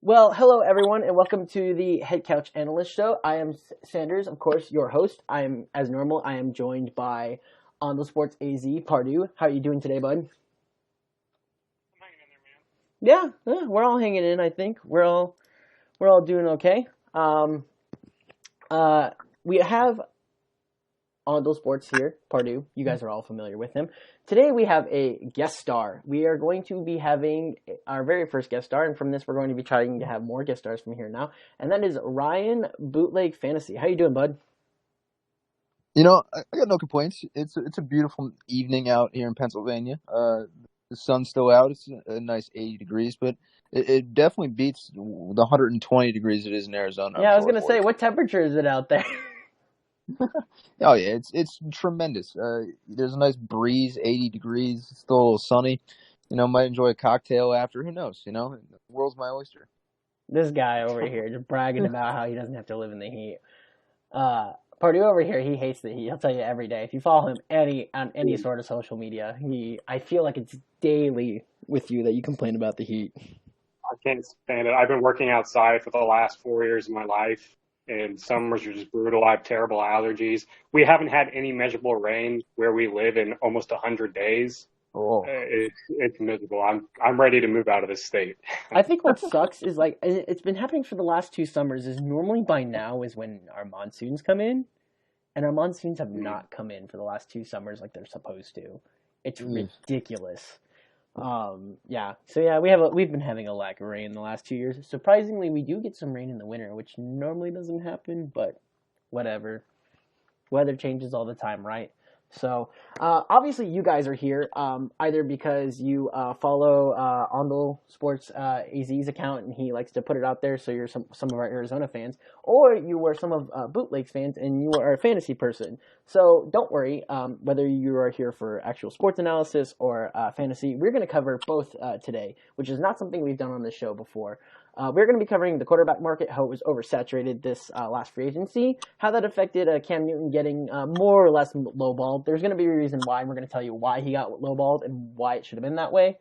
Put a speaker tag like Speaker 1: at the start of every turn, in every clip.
Speaker 1: Well, hello everyone, and welcome to the HeadCouch Analysts show. I am Sanders, of course, your host. I am, as normal, I am joined by On the Sports AZ Pardue. How are you doing today, bud?
Speaker 2: I'm hanging in there, man.
Speaker 1: Yeah, we're all hanging in. I think we're all doing okay. Um, we have Ondo Sports here, Pardue. You guys are all familiar with him. Today we have a guest star. We are going to be having our very first guest star, and from this we're going to be trying to have more guest stars from here now. And that is Ryan Bootleg Fantasy. How you doing, bud?
Speaker 3: I got no complaints. It's a beautiful evening out here in Pennsylvania. The sun's still out. It's a nice 80 degrees, but it definitely beats the 120 degrees it is in Arizona. I'm
Speaker 1: Yeah, I was
Speaker 3: sure
Speaker 1: gonna
Speaker 3: for
Speaker 1: say,
Speaker 3: you.
Speaker 1: what temperature is it out there?
Speaker 3: Oh yeah, it's tremendous. There's a nice breeze, 80 degrees. It's still a little sunny. Might enjoy a cocktail after. Who knows? The world's my oyster.
Speaker 1: This guy over here just bragging about how he doesn't have to live in the heat. Purdue over here, he hates the heat. I'll tell you every day. If you follow him on any sort of social media, I feel like it's daily with you that you complain about the heat.
Speaker 2: I can't stand it. I've been working outside for the last 4 years of my life, and summers are just brutal. I have terrible allergies. We haven't had any measurable rain where we live in almost 100 days.
Speaker 3: Oh,
Speaker 2: It's miserable. I'm ready to move out of this state.
Speaker 1: I think what sucks is like it's been happening for the last 2 summers. Is normally by now is when our monsoons come in, and our monsoons have not come in for the last 2 summers like they're supposed to. It's
Speaker 3: mm.
Speaker 1: ridiculous. Yeah. So yeah, we've been having a lack of rain the last 2 years. Surprisingly, we do get some rain in the winter, which normally doesn't happen, but whatever. Weather changes all the time, right? So, obviously, you guys are here either because you follow Ondel Sports AZ's account and he likes to put it out there, so you're some of our Arizona fans, or you were some of Bootleg's fans and you are a fantasy person. So, don't worry, whether you are here for actual sports analysis or fantasy, we're going to cover both today, which is not something we've done on this show before. We're going to be covering the quarterback market, how it was oversaturated this last free agency, how that affected Cam Newton getting more or less lowballed. There's going to be a reason why, and we're going to tell you why he got lowballed and why it should have been that way.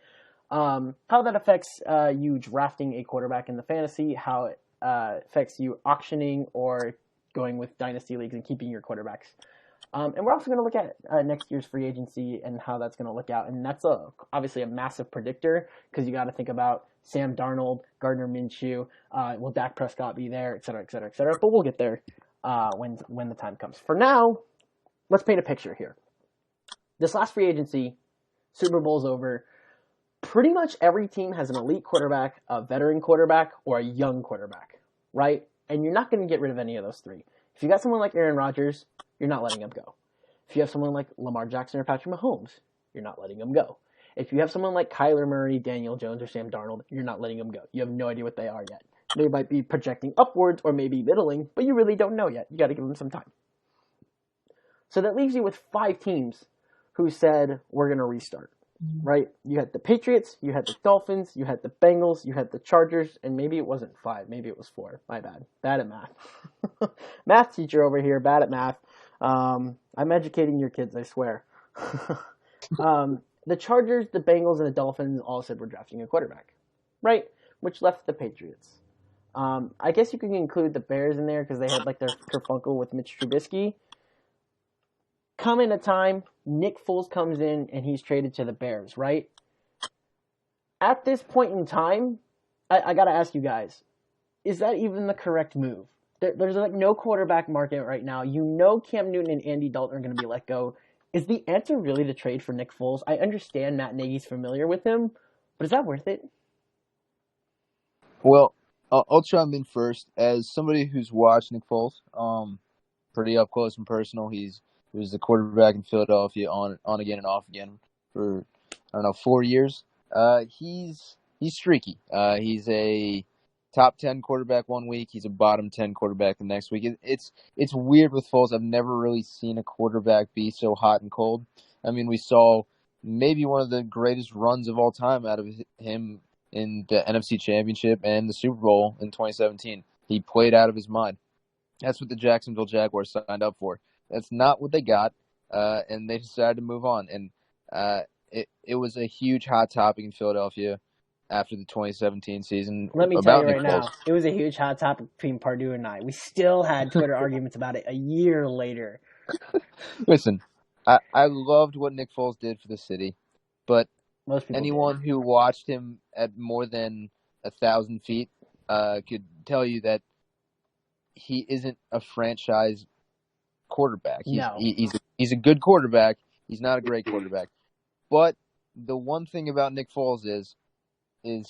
Speaker 1: How that affects you drafting a quarterback in the fantasy, how it affects you auctioning or going with dynasty leagues and keeping your quarterbacks. And we're also going to look at next year's free agency and how that's going to look out. And that's obviously a massive predictor because you got to think about Sam Darnold, Gardner Minshew, will Dak Prescott be there, et cetera, et cetera, et cetera. But we'll get there when the time comes. For now, let's paint a picture here. This last free agency, Super Bowl's over. Pretty much every team has an elite quarterback, a veteran quarterback, or a young quarterback, right? And you're not going to get rid of any of those three. If you got someone like Aaron Rodgers, you're not letting him go. If you have someone like Lamar Jackson or Patrick Mahomes, you're not letting him go. If you have someone like Kyler Murray, Daniel Jones, or Sam Darnold, you're not letting them go. You have no idea what they are yet. They might be projecting upwards or maybe middling, but you really don't know yet. You got to give them some time. So that leaves you with 5 teams who said, we're going to restart, right? You had the Patriots, you had the Dolphins, you had the Bengals, you had the Chargers, and maybe it wasn't 5, maybe it was 4. My bad. Bad at math. Math teacher over here, bad at math. I'm educating your kids, I swear. The Chargers, the Bengals, and the Dolphins all said we're drafting a quarterback, right? Which left the Patriots. I guess you can include the Bears in there because they had like their kerfunkle with Mitch Trubisky. Come in a time, Nick Foles comes in and he's traded to the Bears, right? At this point in time, I got to ask you guys, is that even the correct move? There's like no quarterback market right now. You know Cam Newton and Andy Dalton are going to be let go. Is the answer really to trade for Nick Foles? I understand Matt Nagy's familiar with him, but is that worth it?
Speaker 3: Well, I'll chime in first. As somebody who's watched Nick Foles, pretty up close and personal. He was the quarterback in Philadelphia on again and off again for I don't know 4 years. He's streaky. He's a top 10 quarterback one week. He's a bottom 10 quarterback the next week. It's weird with Foles. I've never really seen a quarterback be so hot and cold. I mean, we saw maybe one of the greatest runs of all time out of him in the NFC Championship and the Super Bowl in 2017. He played out of his mind. That's what the Jacksonville Jaguars signed up for. That's not what they got, and they decided to move on. And it was a huge hot topic in Philadelphia after the 2017 season
Speaker 1: Let me tell
Speaker 3: about
Speaker 1: you
Speaker 3: Nick
Speaker 1: right
Speaker 3: Foles.
Speaker 1: now, it was a huge hot topic between Pardue and I. We still had Twitter arguments about it a year later.
Speaker 3: Listen, I loved what Nick Foles did for the city, but
Speaker 1: Most people
Speaker 3: anyone who watched him at more than 1,000 feet could tell you that he isn't a franchise quarterback.
Speaker 1: No.
Speaker 3: He's a good quarterback. He's not a great quarterback. But the one thing about Nick Foles is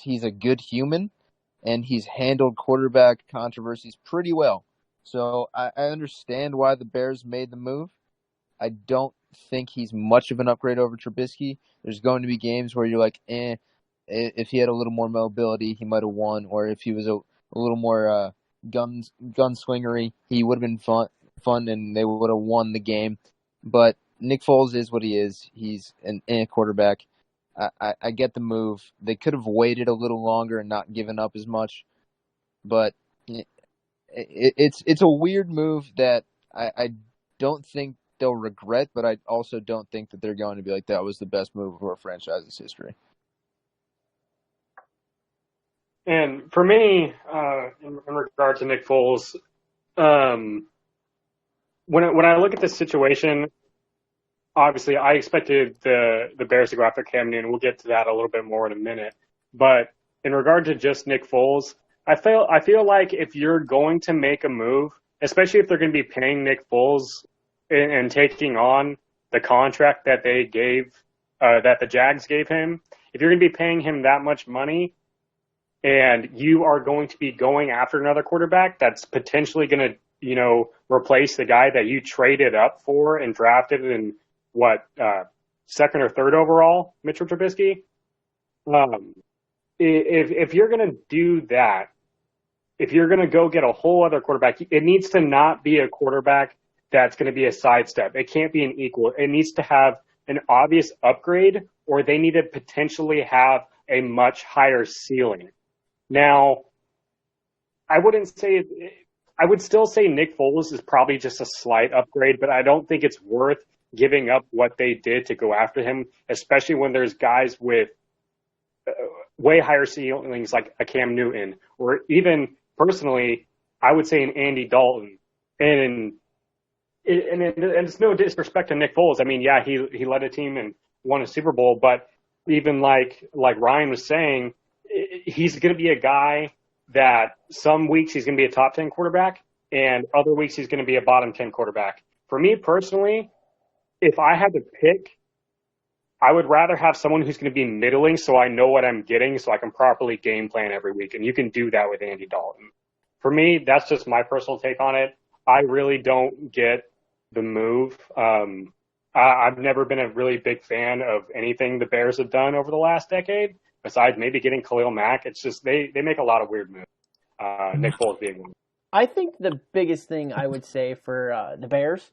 Speaker 3: he's a good human, and he's handled quarterback controversies pretty well. So I understand why the Bears made the move. I don't think he's much of an upgrade over Trubisky. There's going to be games where you're like, if he had a little more mobility, he might have won, or if he was a little more gunslingery, he would have been fun, and they would have won the game. But Nick Foles is what he is. He's an quarterback. I get the move. They could have waited a little longer and not given up as much, but it's a weird move that I don't think they'll regret, but I also don't think that they're going to be like, that was the best move of our franchise's history.
Speaker 2: And for me, in regard to Nick Foles, when I look at this situation, obviously I expected the Bears to go after Cam Newton. We'll get to that a little bit more in a minute. But in regard to just Nick Foles, I feel like if you're going to make a move, especially if they're going to be paying Nick Foles and taking on the contract that they gave, that the Jags gave him, if you're going to be paying him that much money, and you are going to be going after another quarterback that's potentially going to, replace the guy that you traded up for and drafted in second or third overall, Mitchell Trubisky. If you're going to do that, if you're going to go get a whole other quarterback, it needs to not be a quarterback that's going to be a sidestep. It can't be an equal. It needs to have an obvious upgrade, or they need to potentially have a much higher ceiling. Now, I would still say Nick Foles is probably just a slight upgrade, but I don't think it's worth giving up what they did to go after him, especially when there's guys with way higher ceilings like a Cam Newton, or even personally, I would say an Andy Dalton. And it's no disrespect to Nick Foles. I mean, yeah, he led a team and won a Super Bowl, but even like Ryan was saying, he's going to be a guy that some weeks he's going to be a top 10 quarterback, and other weeks he's going to be a bottom 10 quarterback. For me personally, if I had to pick, I would rather have someone who's going to be middling so I know what I'm getting so I can properly game plan every week. And you can do that with Andy Dalton. For me, that's just my personal take on it. I really don't get the move. I've never been a really big fan of anything the Bears have done over the last decade, besides maybe getting Khalil Mack. It's just they make a lot of weird moves, Nick Foles being one.
Speaker 1: I think the biggest thing I would say for the Bears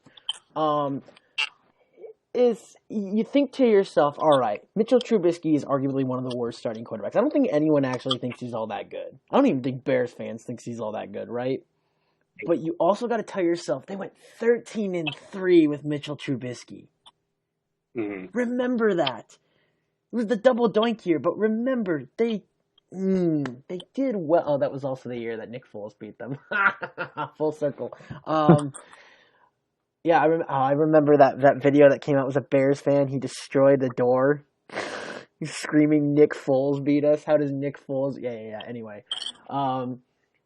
Speaker 1: is you think to yourself, all right, Mitchell Trubisky is arguably one of the worst starting quarterbacks. I don't think anyone actually thinks he's all that good. I don't even think Bears fans think he's all that good, right? But you also got to tell yourself they went 13-3 with Mitchell Trubisky.
Speaker 2: Mm-hmm.
Speaker 1: Remember that. It was the double doink year, but remember, they did well. Oh, that was also the year that Nick Foles beat them. Full circle. Yeah, I remember that video that came out. Was a Bears fan. He destroyed the door. He's screaming, "Nick Foles beat us." How does Nick Foles? Yeah. Anyway, and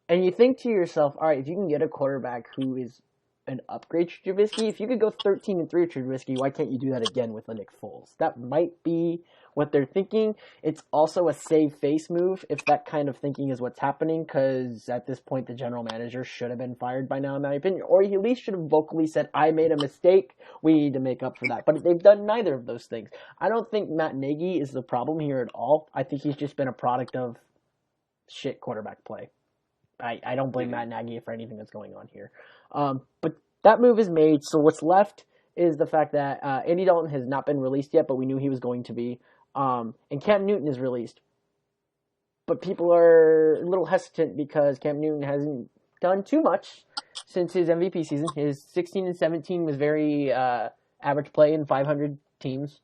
Speaker 1: you think to yourself, all right, if you can get a quarterback who is an upgrade to Trubisky, if you could go 13-3 with Trubisky, why can't you do that again with a Nick Foles? That might be what they're thinking. It's also a save face move if that kind of thinking is what's happening, because at this point the general manager should have been fired by now, in my opinion, or he at least should have vocally said, I made a mistake, we need to make up for that. But they've done neither of those things. I don't think Matt Nagy is the problem here at all. I think he's just been a product of shit quarterback play. I don't blame Matt Nagy for anything that's going on here. But that move is made, so what's left is the fact that Andy Dalton has not been released yet, but we knew he was going to be. And Cam Newton is released. But people are a little hesitant because Cam Newton hasn't done too much since his MVP season. His 16-17 was very average play in 500 teams.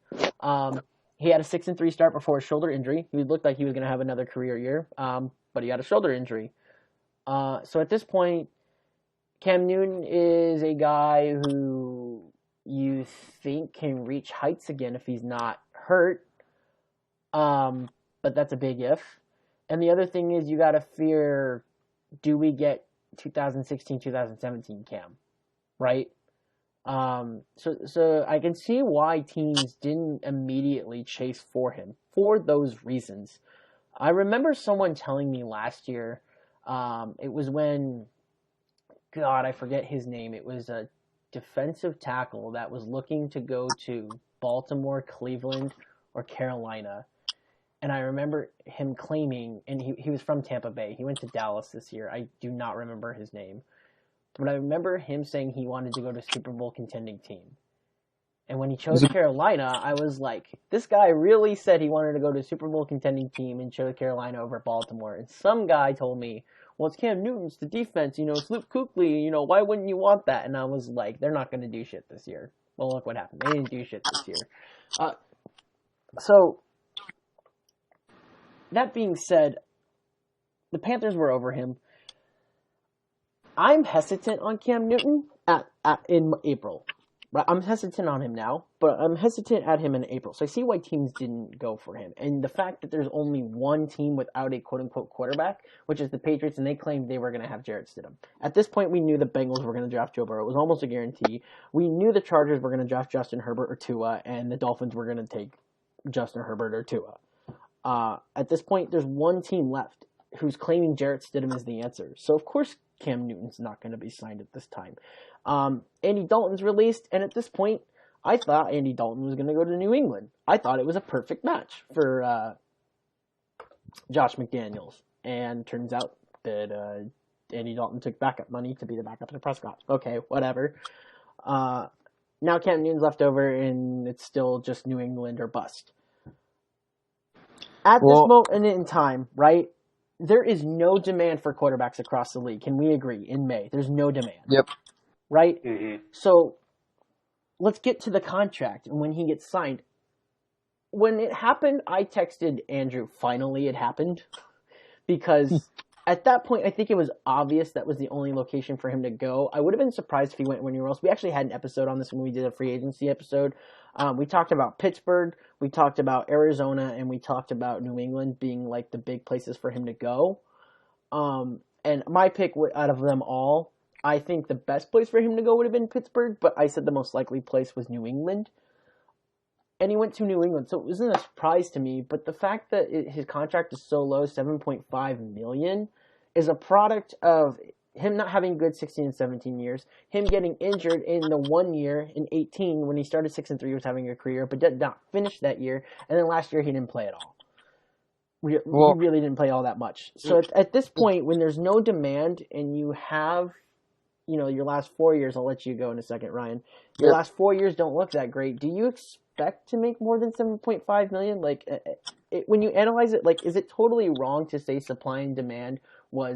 Speaker 1: He had a 6-3 start before a shoulder injury. He looked like he was going to have another career year, but he had a shoulder injury. So at this point, Cam Newton is a guy who you think can reach heights again if he's not hurt, but that's a big if. And the other thing is you got to fear, do we get 2016, 2017 Cam, right? So I can see why teams didn't immediately chase for him for those reasons. I remember someone telling me last year, it was when, God, I forget his name. It was a defensive tackle that was looking to go to Baltimore, Cleveland, or Carolina. And I remember him claiming, and he was from Tampa Bay. He went to Dallas this year. I do not remember his name. But I remember him saying he wanted to go to Super Bowl contending team. And when he chose Carolina, I was like, this guy really said he wanted to go to a Super Bowl contending team and chose Carolina over Baltimore. And some guy told me, well, it's Cam Newton, it's the defense, it's Luke Kuechly, why wouldn't you want that? And I was like, they're not going to do shit this year. Well, look what happened. They didn't do shit this year. So, that being said, the Panthers were over him. I'm hesitant on Cam Newton in April. Right? I'm hesitant on him now, but I'm hesitant at him in April. So I see why teams didn't go for him. And the fact that there's only one team without a quote-unquote quarterback, which is the Patriots, and they claimed they were going to have Jarrett Stidham. At this point, we knew the Bengals were going to draft Joe Burrow. It was almost a guarantee. We knew the Chargers were going to draft Justin Herbert or Tua, and the Dolphins were going to take Justin Herbert or Tua. At this point, there's one team left who's claiming Jarrett Stidham is the answer. So, of course, Cam Newton's not going to be signed at this time. Andy Dalton's released, and at this point, I thought Andy Dalton was going to go to New England. I thought it was a perfect match for Josh McDaniels. And turns out that Andy Dalton took backup money to be the backup to Prescott. Okay, whatever. Now Cam Newton's left over, and it's still just New England or bust. At this moment in time, right, there is no demand for quarterbacks across the league. Can we agree? In May, there's no demand.
Speaker 3: Yep.
Speaker 1: Right?
Speaker 2: Mm-hmm.
Speaker 1: So let's get to the contract and when he gets signed. When it happened, I texted Andrew, finally it happened. Because at that point, I think it was obvious that was the only location for him to go. I would have been surprised if he went anywhere else. We actually had an episode on this when we did a free agency episode. We talked about Pittsburgh, we talked about Arizona, and we talked about New England being like the big places for him to go. And my pick out of them all, I think the best place for him to go would have been Pittsburgh, but I said the most likely place was New England. And he went to New England, so it wasn't a surprise to me. But the fact that his contract is so low, $7.5 million, is a product of him not having good 16 and 17 years, him getting injured in the 1 year in 18 when he started 6-3, he was having a career, but did not finish that year. And then last year he didn't play at all. He really didn't play all that much. So at this point, when there's no demand and you have, your last 4 years, I'll let you go in a second, Ryan. Your last 4 years don't look that great. Do you expect to make more than $7.5 million? When you analyze it, is it totally wrong to say supply and demand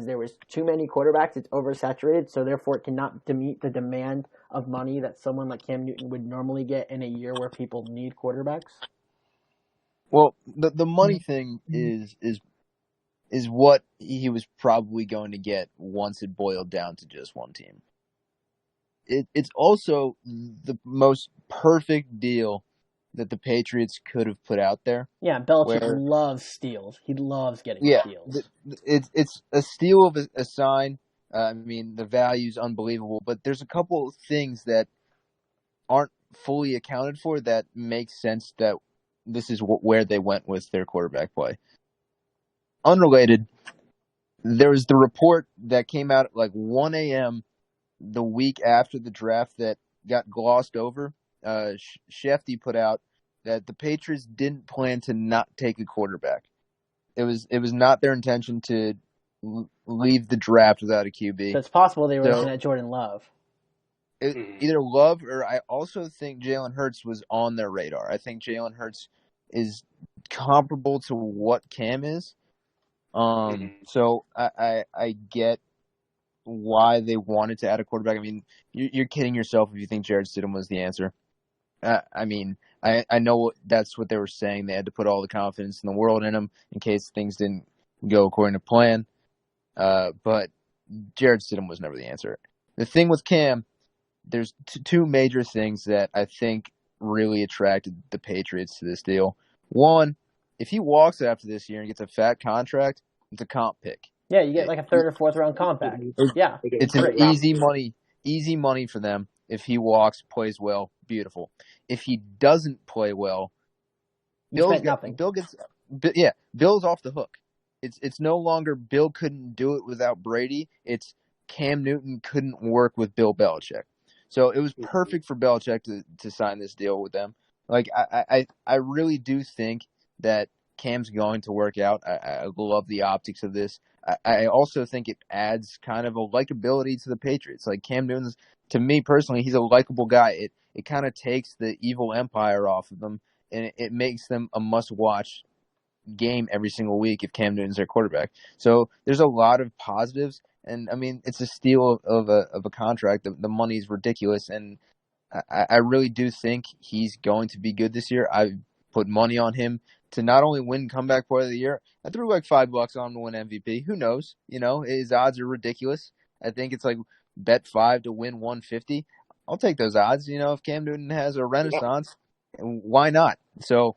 Speaker 1: there was too many quarterbacks, it's oversaturated, so therefore it cannot meet the demand of money that someone like Cam Newton would normally get in a year where people need quarterbacks?
Speaker 3: Well, the money thing is what he was probably going to get once it boiled down to just one team. It's also the most perfect deal that the Patriots could have put out there.
Speaker 1: Yeah, Belichick loves steals. He loves getting steals.
Speaker 3: It's a steal of a sign. The value's unbelievable, but there's a couple of things that aren't fully accounted for that make sense that this is where they went with their quarterback play. Unrelated, there was the report that came out at 1 a.m. the week after the draft that got glossed over. Shefty put out that the Patriots didn't plan to not take a quarterback. It was not their intention to leave the draft without a QB.
Speaker 1: So it's possible they were looking at Jordan Love.
Speaker 3: Either Love or I also think Jalen Hurts was on their radar. I think Jalen Hurts is comparable to what Cam is. So I get why they wanted to add a quarterback. You're kidding yourself if you think Jarrett Stidham was the answer. I know that's what they were saying. They had to put all the confidence in the world in him in case things didn't go according to plan. But Jared Stidham was never the answer. The thing with Cam, there's two major things that I think really attracted the Patriots to this deal. One, if he walks after this year and gets a fat contract, it's a comp pick.
Speaker 1: Yeah, you get like a third or fourth round comp back. Yeah,
Speaker 3: It's an easy money for them. If he walks, plays well, beautiful. If he doesn't play well,
Speaker 1: Bill's nothing.
Speaker 3: Bill's off the hook. It's no longer Bill couldn't do it without Brady. It's Cam Newton couldn't work with Bill Belichick. So it was perfect for Belichick to sign this deal with them. Like I really do think that Cam's going to work out. I love the optics of this. I also think it adds kind of a likability to the Patriots. Like Cam Newton's, to me personally, he's a likable guy. It kind of takes the evil empire off of them, and it makes them a must-watch game every single week if Cam Newton's their quarterback. So there's a lot of positives, and I mean it's a steal of a contract. The money's ridiculous, and I really do think he's going to be good this year. I put money on him to not only win Comeback Player of the Year. I threw like $5 on him to win MVP. Who knows? His odds are ridiculous. I think it's like bet 5 to win 150. I'll take those odds. If Cam Newton has a renaissance, why not? So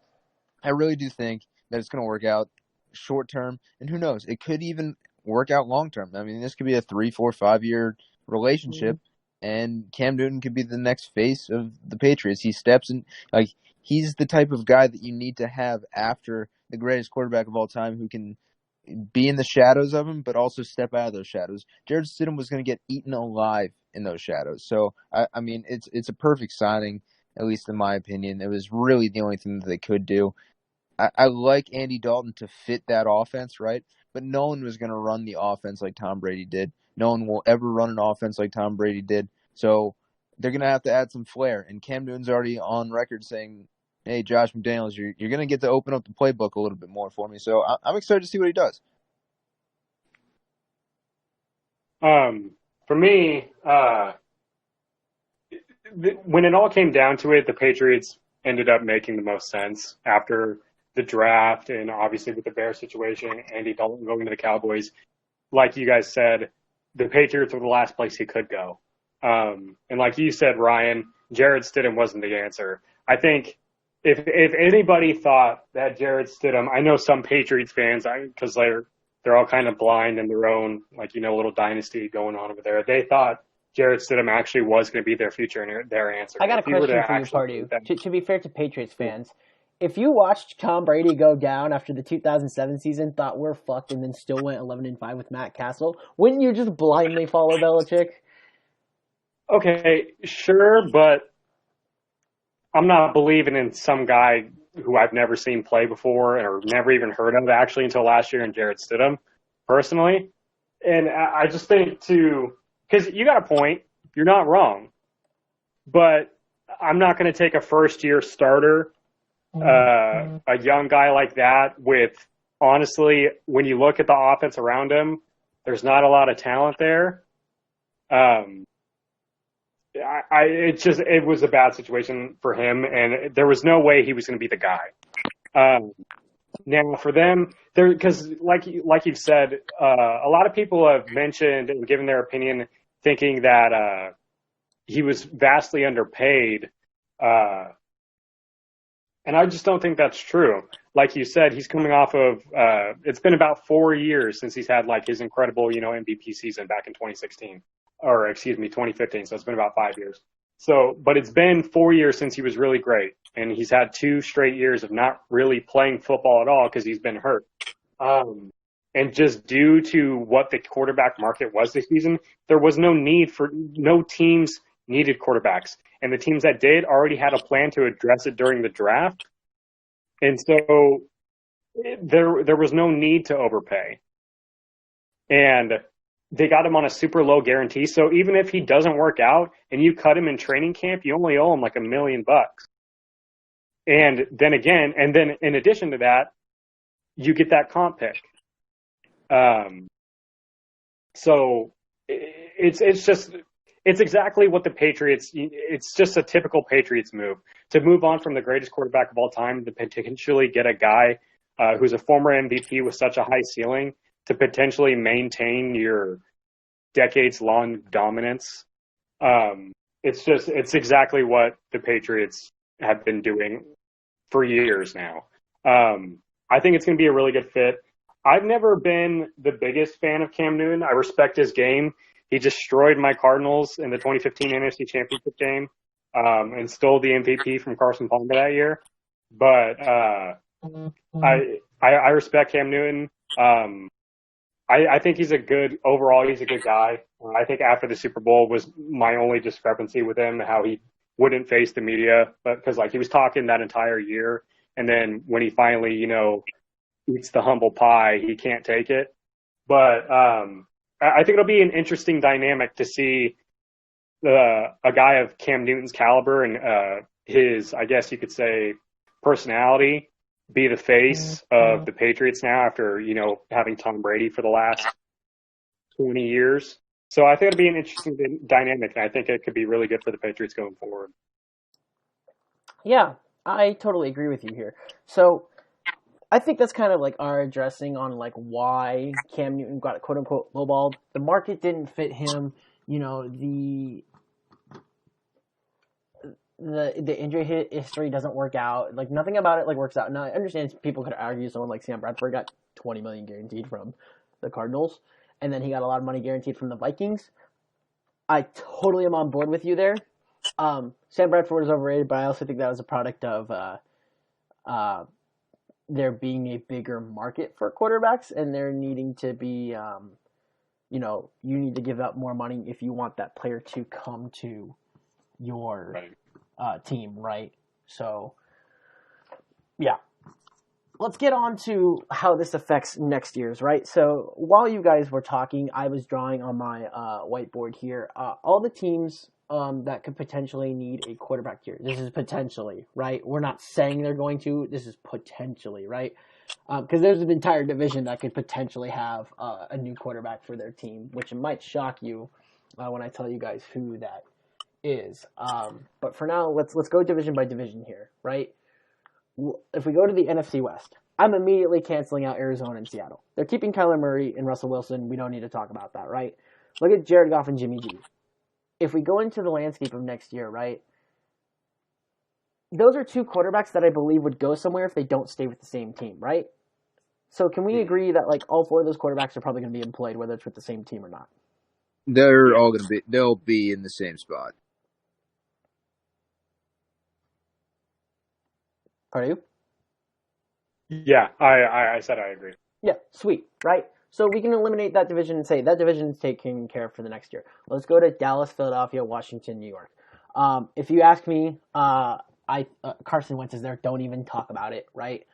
Speaker 3: I really do think that it's going to work out short term, and who knows? It could even work out long term. I mean, this could be a 3, 4, 5 year relationship, and Cam Newton could be the next face of the Patriots. He steps in, like he's the type of guy that you need to have after the greatest quarterback of all time, who can be in the shadows of him, but also step out of those shadows. Jared Stidham was going to get eaten alive in those shadows. So I mean, it's a perfect signing, at least in my opinion. It was really the only thing that they could do. I like Andy Dalton to fit that offense, right? But no one was going to run the offense like Tom Brady did. No one will ever run an offense like Tom Brady did. So they're going to have to add some flair. And Cam Newton's already on record saying, hey, Josh McDaniels, you're going to get to open up the playbook a little bit more for me. So I'm excited to see what he does.
Speaker 2: For me, when it all came down to it, the Patriots ended up making the most sense after the draft, and obviously with the Bears situation, Andy Dalton going to the Cowboys. Like you guys said, the Patriots were the last place he could go. And like you said, Ryan, Jared Stidham wasn't the answer. I think if anybody thought that Jared Stidham, I know some Patriots fans, because they're all kind of blind in their own, little dynasty going on over there. They thought Jared Stidham actually was going to be their future and their answer.
Speaker 1: I got a question for you, Pardew. To be fair to Patriots fans, if you watched Tom Brady go down after the 2007 season, thought we're fucked, and then still went 11-5 with Matt Castle, wouldn't you just blindly follow Belichick?
Speaker 2: Okay, sure, but I'm not believing in some guy who I've never seen play before or never even heard of actually until last year in Jared Stidham, personally. And I just think because you got a point, you're not wrong, but I'm not going to take a first-year starter, a young guy like that with, honestly, when you look at the offense around him, there's not a lot of talent there. It was a bad situation for him, and there was no way he was going to be the guy. Now for them, because like you've said, a lot of people have mentioned and given their opinion, thinking that he was vastly underpaid, and I just don't think that's true. Like you said, he's coming off of it's been about 4 years since he's had his incredible MVP season back in 2016. Or excuse me, 2015. So it's been about 5 years. But it's been 4 years since he was really great, and he's had 2 straight years of not really playing football at all because he's been hurt. And just due to what the quarterback market was this season, there was no teams needed quarterbacks, and the teams that did already had a plan to address it during the draft, and so there was no need to overpay, and they got him on a super low guarantee. So even if he doesn't work out and you cut him in training camp, you only owe him $1 million. And then in addition to that, you get that comp pick. So it's just, it's exactly what the Patriots. It's just a typical Patriots move to move on from the greatest quarterback of all time to potentially get a guy who's a former MVP with such a high ceiling to potentially maintain your decades-long dominance. It's exactly what the Patriots have been doing for years now. I think it's going to be a really good fit. I've never been the biggest fan of Cam Newton. I respect his game. He destroyed my Cardinals in the 2015 NFC Championship game and stole the MVP from Carson Palmer that year. But I respect Cam Newton. I think he's a good guy. I think after the Super Bowl was my only discrepancy with him, how he wouldn't face the media, but because he was talking that entire year, and then when he finally eats the humble pie, he can't take it. But I think it'll be an interesting dynamic to see a guy of Cam Newton's caliber and his, I guess you could say, personality be the face of the Patriots now after, having Tom Brady for the last 20 years. So I think it'll be an interesting dynamic, and I think it could be really good for the Patriots going forward.
Speaker 1: Yeah, I totally agree with you here. So I think that's kind of our addressing on why Cam Newton got quote unquote lowballed. The market didn't fit him. The injury history doesn't work out. Nothing about it works out. Now I understand people could argue someone like Sam Bradford got $20 million guaranteed from the Cardinals, and then he got a lot of money guaranteed from the Vikings. I totally am on board with you there. Sam Bradford is overrated, but I also think that was a product of there being a bigger market for quarterbacks, and there needing to be, you need to give up more money if you want that player to come to your team, right? So, yeah. Let's get on to how this affects next year's, right? So, while you guys were talking, I was drawing on my whiteboard here all the teams that could potentially need a quarterback here. This is potentially, right? We're not saying they're going to. This is potentially, right? Because there's an entire division that could potentially have a new quarterback for their team, which might shock you when I tell you guys who that is. But for now, let's go division by division here, right? If we go to the NFC West, I'm immediately canceling out Arizona and Seattle. They're keeping Kyler Murray and Russell Wilson. We don't need to talk about that, right? Look at Jared Goff and Jimmy G. If we go into the landscape of next year, right, those are two quarterbacks that I believe would go somewhere if they don't stay with the same team, right? So can we agree that all four of those quarterbacks are probably going to be employed, whether it's with the same team or not?
Speaker 3: They'll be in the same spot.
Speaker 1: Pardon you?
Speaker 2: Yeah, I said I agree.
Speaker 1: Yeah, sweet, right? So we can eliminate that division and say that division is taken care of for the next year. Let's go to Dallas, Philadelphia, Washington, New York. If you ask me, Carson Wentz is there. Don't even talk about it, right?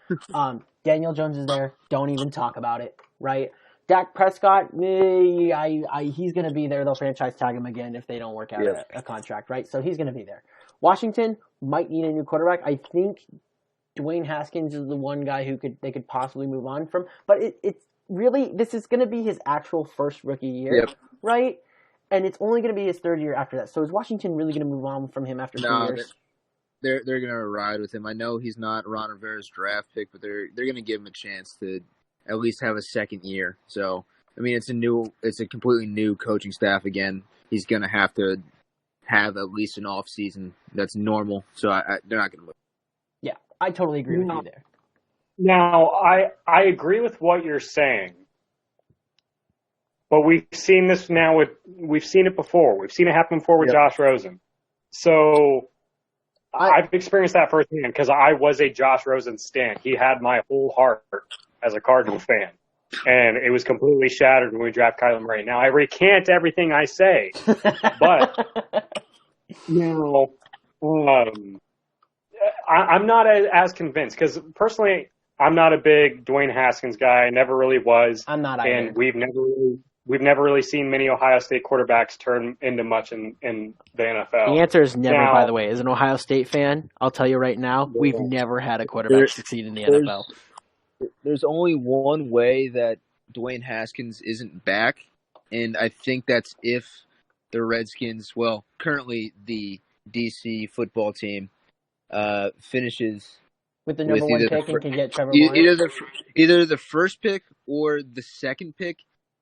Speaker 1: Daniel Jones is there. Don't even talk about it, right? Dak Prescott, he's going to be there. They'll franchise tag him again if they don't work out a contract, right? So he's going to be there. Washington might need a new quarterback. I think Dwayne Haskins is the one guy they could possibly move on from, but it's really, this is going to be his actual first rookie year, right? And it's only going to be his third year after that. So is Washington really going to move on from him after 2 years?
Speaker 3: They're going to ride with him. I know he's not Ron Rivera's draft pick, but they're going to give him a chance to at least have a second year. So, I mean, it's a completely new coaching staff again. He's going to have at least an off season. That's normal. So they're not going to move.
Speaker 1: Yeah, I totally agree with you there.
Speaker 2: Now, I agree with what you're saying, but we've seen this now we've seen it before. We've seen it happen before with Josh Rosen. So I've experienced that firsthand because I was a Josh Rosen stan. He had my whole heart as a Cardinal fan, and it was completely shattered when we draft Kyler Murray. Now, I recant everything I say, but I'm not as convinced because personally, I'm not a big Dwayne Haskins guy. I never really was.
Speaker 1: I'm not either.
Speaker 2: And we've never really seen many Ohio State quarterbacks turn into much in the NFL.
Speaker 1: The answer is never, by the way. As an Ohio State fan, I'll tell you right now, we've never had a quarterback succeed in the NFL.
Speaker 3: There's only one way that Dwayne Haskins isn't back, and I think that's if the Redskins, well, currently the DC football team, finishes
Speaker 1: with the
Speaker 3: with
Speaker 1: number one pick and can get Trevor Lawrence.
Speaker 3: either the first pick or the second pick,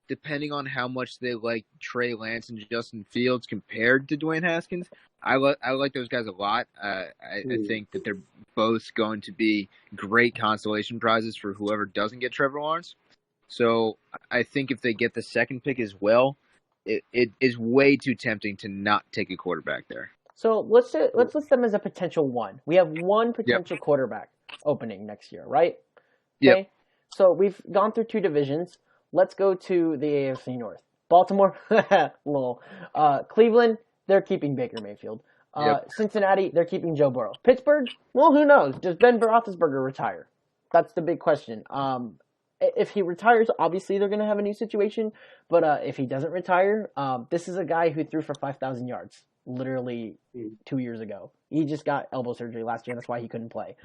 Speaker 3: depending on how much they like Trey Lance and Justin Fields compared to Dwayne Haskins. I like those guys a lot. I think that they're both going to be great consolation prizes for whoever doesn't get Trevor Lawrence. So I think if they get the second pick as well, it is way too tempting to not take a quarterback there.
Speaker 1: So let's list them as a potential one. We have one potential quarterback opening next year, right? Okay.
Speaker 3: Yep.
Speaker 1: So we've gone through two divisions. Let's go to the AFC North. Baltimore, lol. Cleveland, they're keeping Baker Mayfield. Cincinnati, they're keeping Joe Burrow. Pittsburgh, well, who knows? Does Ben Roethlisberger retire? That's the big question. If he retires, obviously they're going to have a new situation. But if he doesn't retire, this is a guy who threw for 5,000 yards literally 2 years ago. He just got elbow surgery last year, and that's why he couldn't play.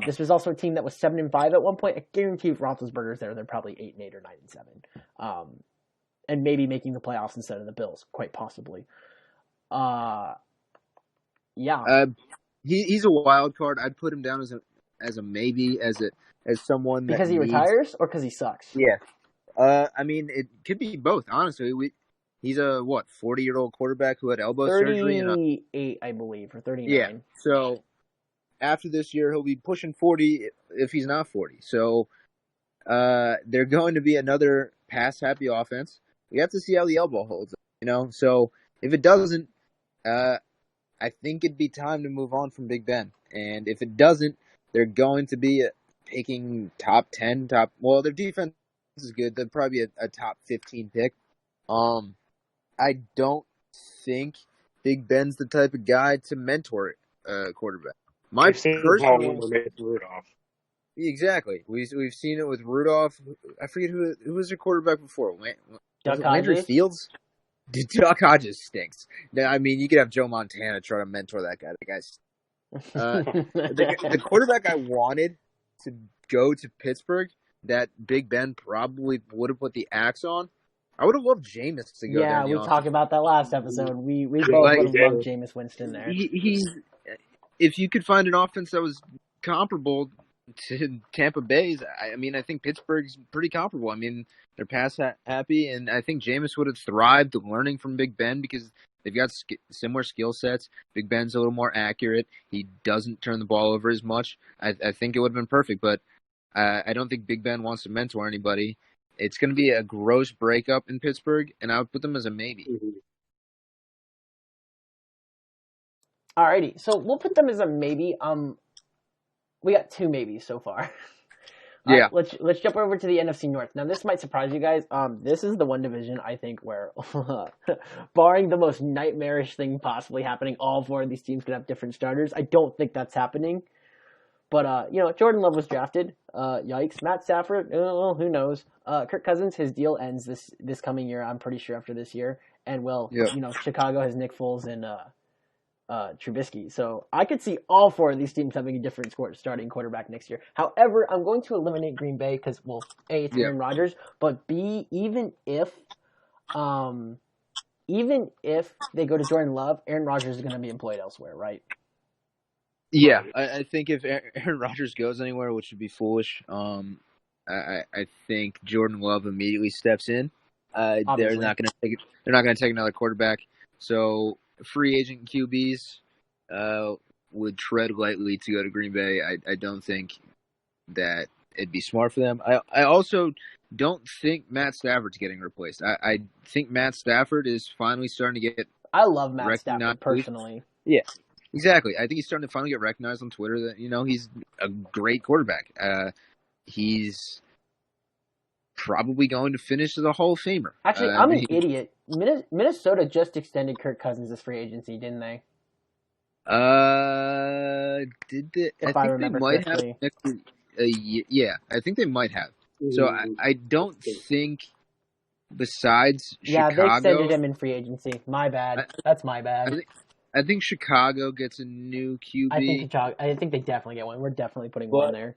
Speaker 1: This was also a team that was 7-5 at one point. I guarantee if Roethlisberger's there, they're probably 8-8 or 9-7, and maybe making the playoffs instead of the Bills, quite possibly.
Speaker 3: He's a wild card. I'd put him down as a maybe, as someone that
Speaker 1: because he retires or because he sucks.
Speaker 3: Yeah, I mean it could be both. Honestly, he's a 40-year-old quarterback who had elbow surgery.
Speaker 1: 38, I believe, or 39.
Speaker 3: Yeah, so after this year, he'll be pushing 40 if he's not 40. So they're going to be another pass-happy offense. We have to see how the elbow holds, So if it doesn't, I think it'd be time to move on from Big Ben. And if it doesn't, they're going to be picking top 10, well, their defense is good. They'll probably be a top 15 pick. I don't think Big Ben's the type of guy to mentor a quarterback. My personal
Speaker 2: Rudolph.
Speaker 3: Exactly. We've seen it with Rudolph. I forget who was their quarterback before. Landry Fields? Dude, Duck Hodges stinks. I mean, you could have Joe Montana try to mentor that guy. The quarterback I wanted to go to Pittsburgh that Big Ben probably would have put the axe on, I would have loved Jameis to go there.
Speaker 1: Yeah, we talked about that last episode. We both would have loved Jameis Winston there.
Speaker 3: If you could find an offense that was comparable to Tampa Bay's, I think Pittsburgh's pretty comparable. I mean, they're pass happy, and I think Jameis would have thrived learning from Big Ben because they've got similar skill sets. Big Ben's a little more accurate. He doesn't turn the ball over as much. I think it would have been perfect, but I don't think Big Ben wants to mentor anybody. It's going to be a gross breakup in Pittsburgh, and I would put them as a maybe.
Speaker 1: Alrighty, so we'll put them as a maybe. We got two maybes so far.
Speaker 3: Yeah.
Speaker 1: Let's jump over to the NFC North. Now, this might surprise you guys. This is the one division, I think, where, barring the most nightmarish thing possibly happening, all four of these teams could have different starters. I don't think that's happening. But, Jordan Love was drafted. Yikes. Matt Stafford, who knows? Kirk Cousins, his deal ends this coming year, I'm pretty sure, after this year. And, Chicago has Nick Foles and Trubisky. So I could see all four of these teams having a different starting quarterback next year. However, I'm going to eliminate Green Bay because, A, it's Aaron Rodgers, but B, even if they go to Jordan Love, Aaron Rodgers is going to be employed elsewhere, right?
Speaker 3: Yeah, I think if Aaron Rodgers goes anywhere, which would be foolish, I think Jordan Love immediately steps in. They're not going to take another quarterback. So free agent QBs would tread lightly to go to Green Bay. I don't think that it'd be smart for them. I also don't think Matt Stafford's getting replaced. I think Matt Stafford is finally starting to get.
Speaker 1: I love Matt Stafford personally.
Speaker 3: Yeah. Exactly. I think he's starting to finally get recognized on Twitter that, he's a great quarterback. He's probably going to finish as a Hall of Famer.
Speaker 1: Actually, I'm an idiot. Minnesota just extended Kirk Cousins' as free agency, didn't they?
Speaker 3: Did they?
Speaker 1: If I remember correctly.
Speaker 3: Yeah, I think they might have. So I don't think besides Chicago.
Speaker 1: Yeah, they extended him in free agency. My bad. That's my bad.
Speaker 3: I think Chicago gets a new QB.
Speaker 1: I think they definitely get one. We're definitely putting one there.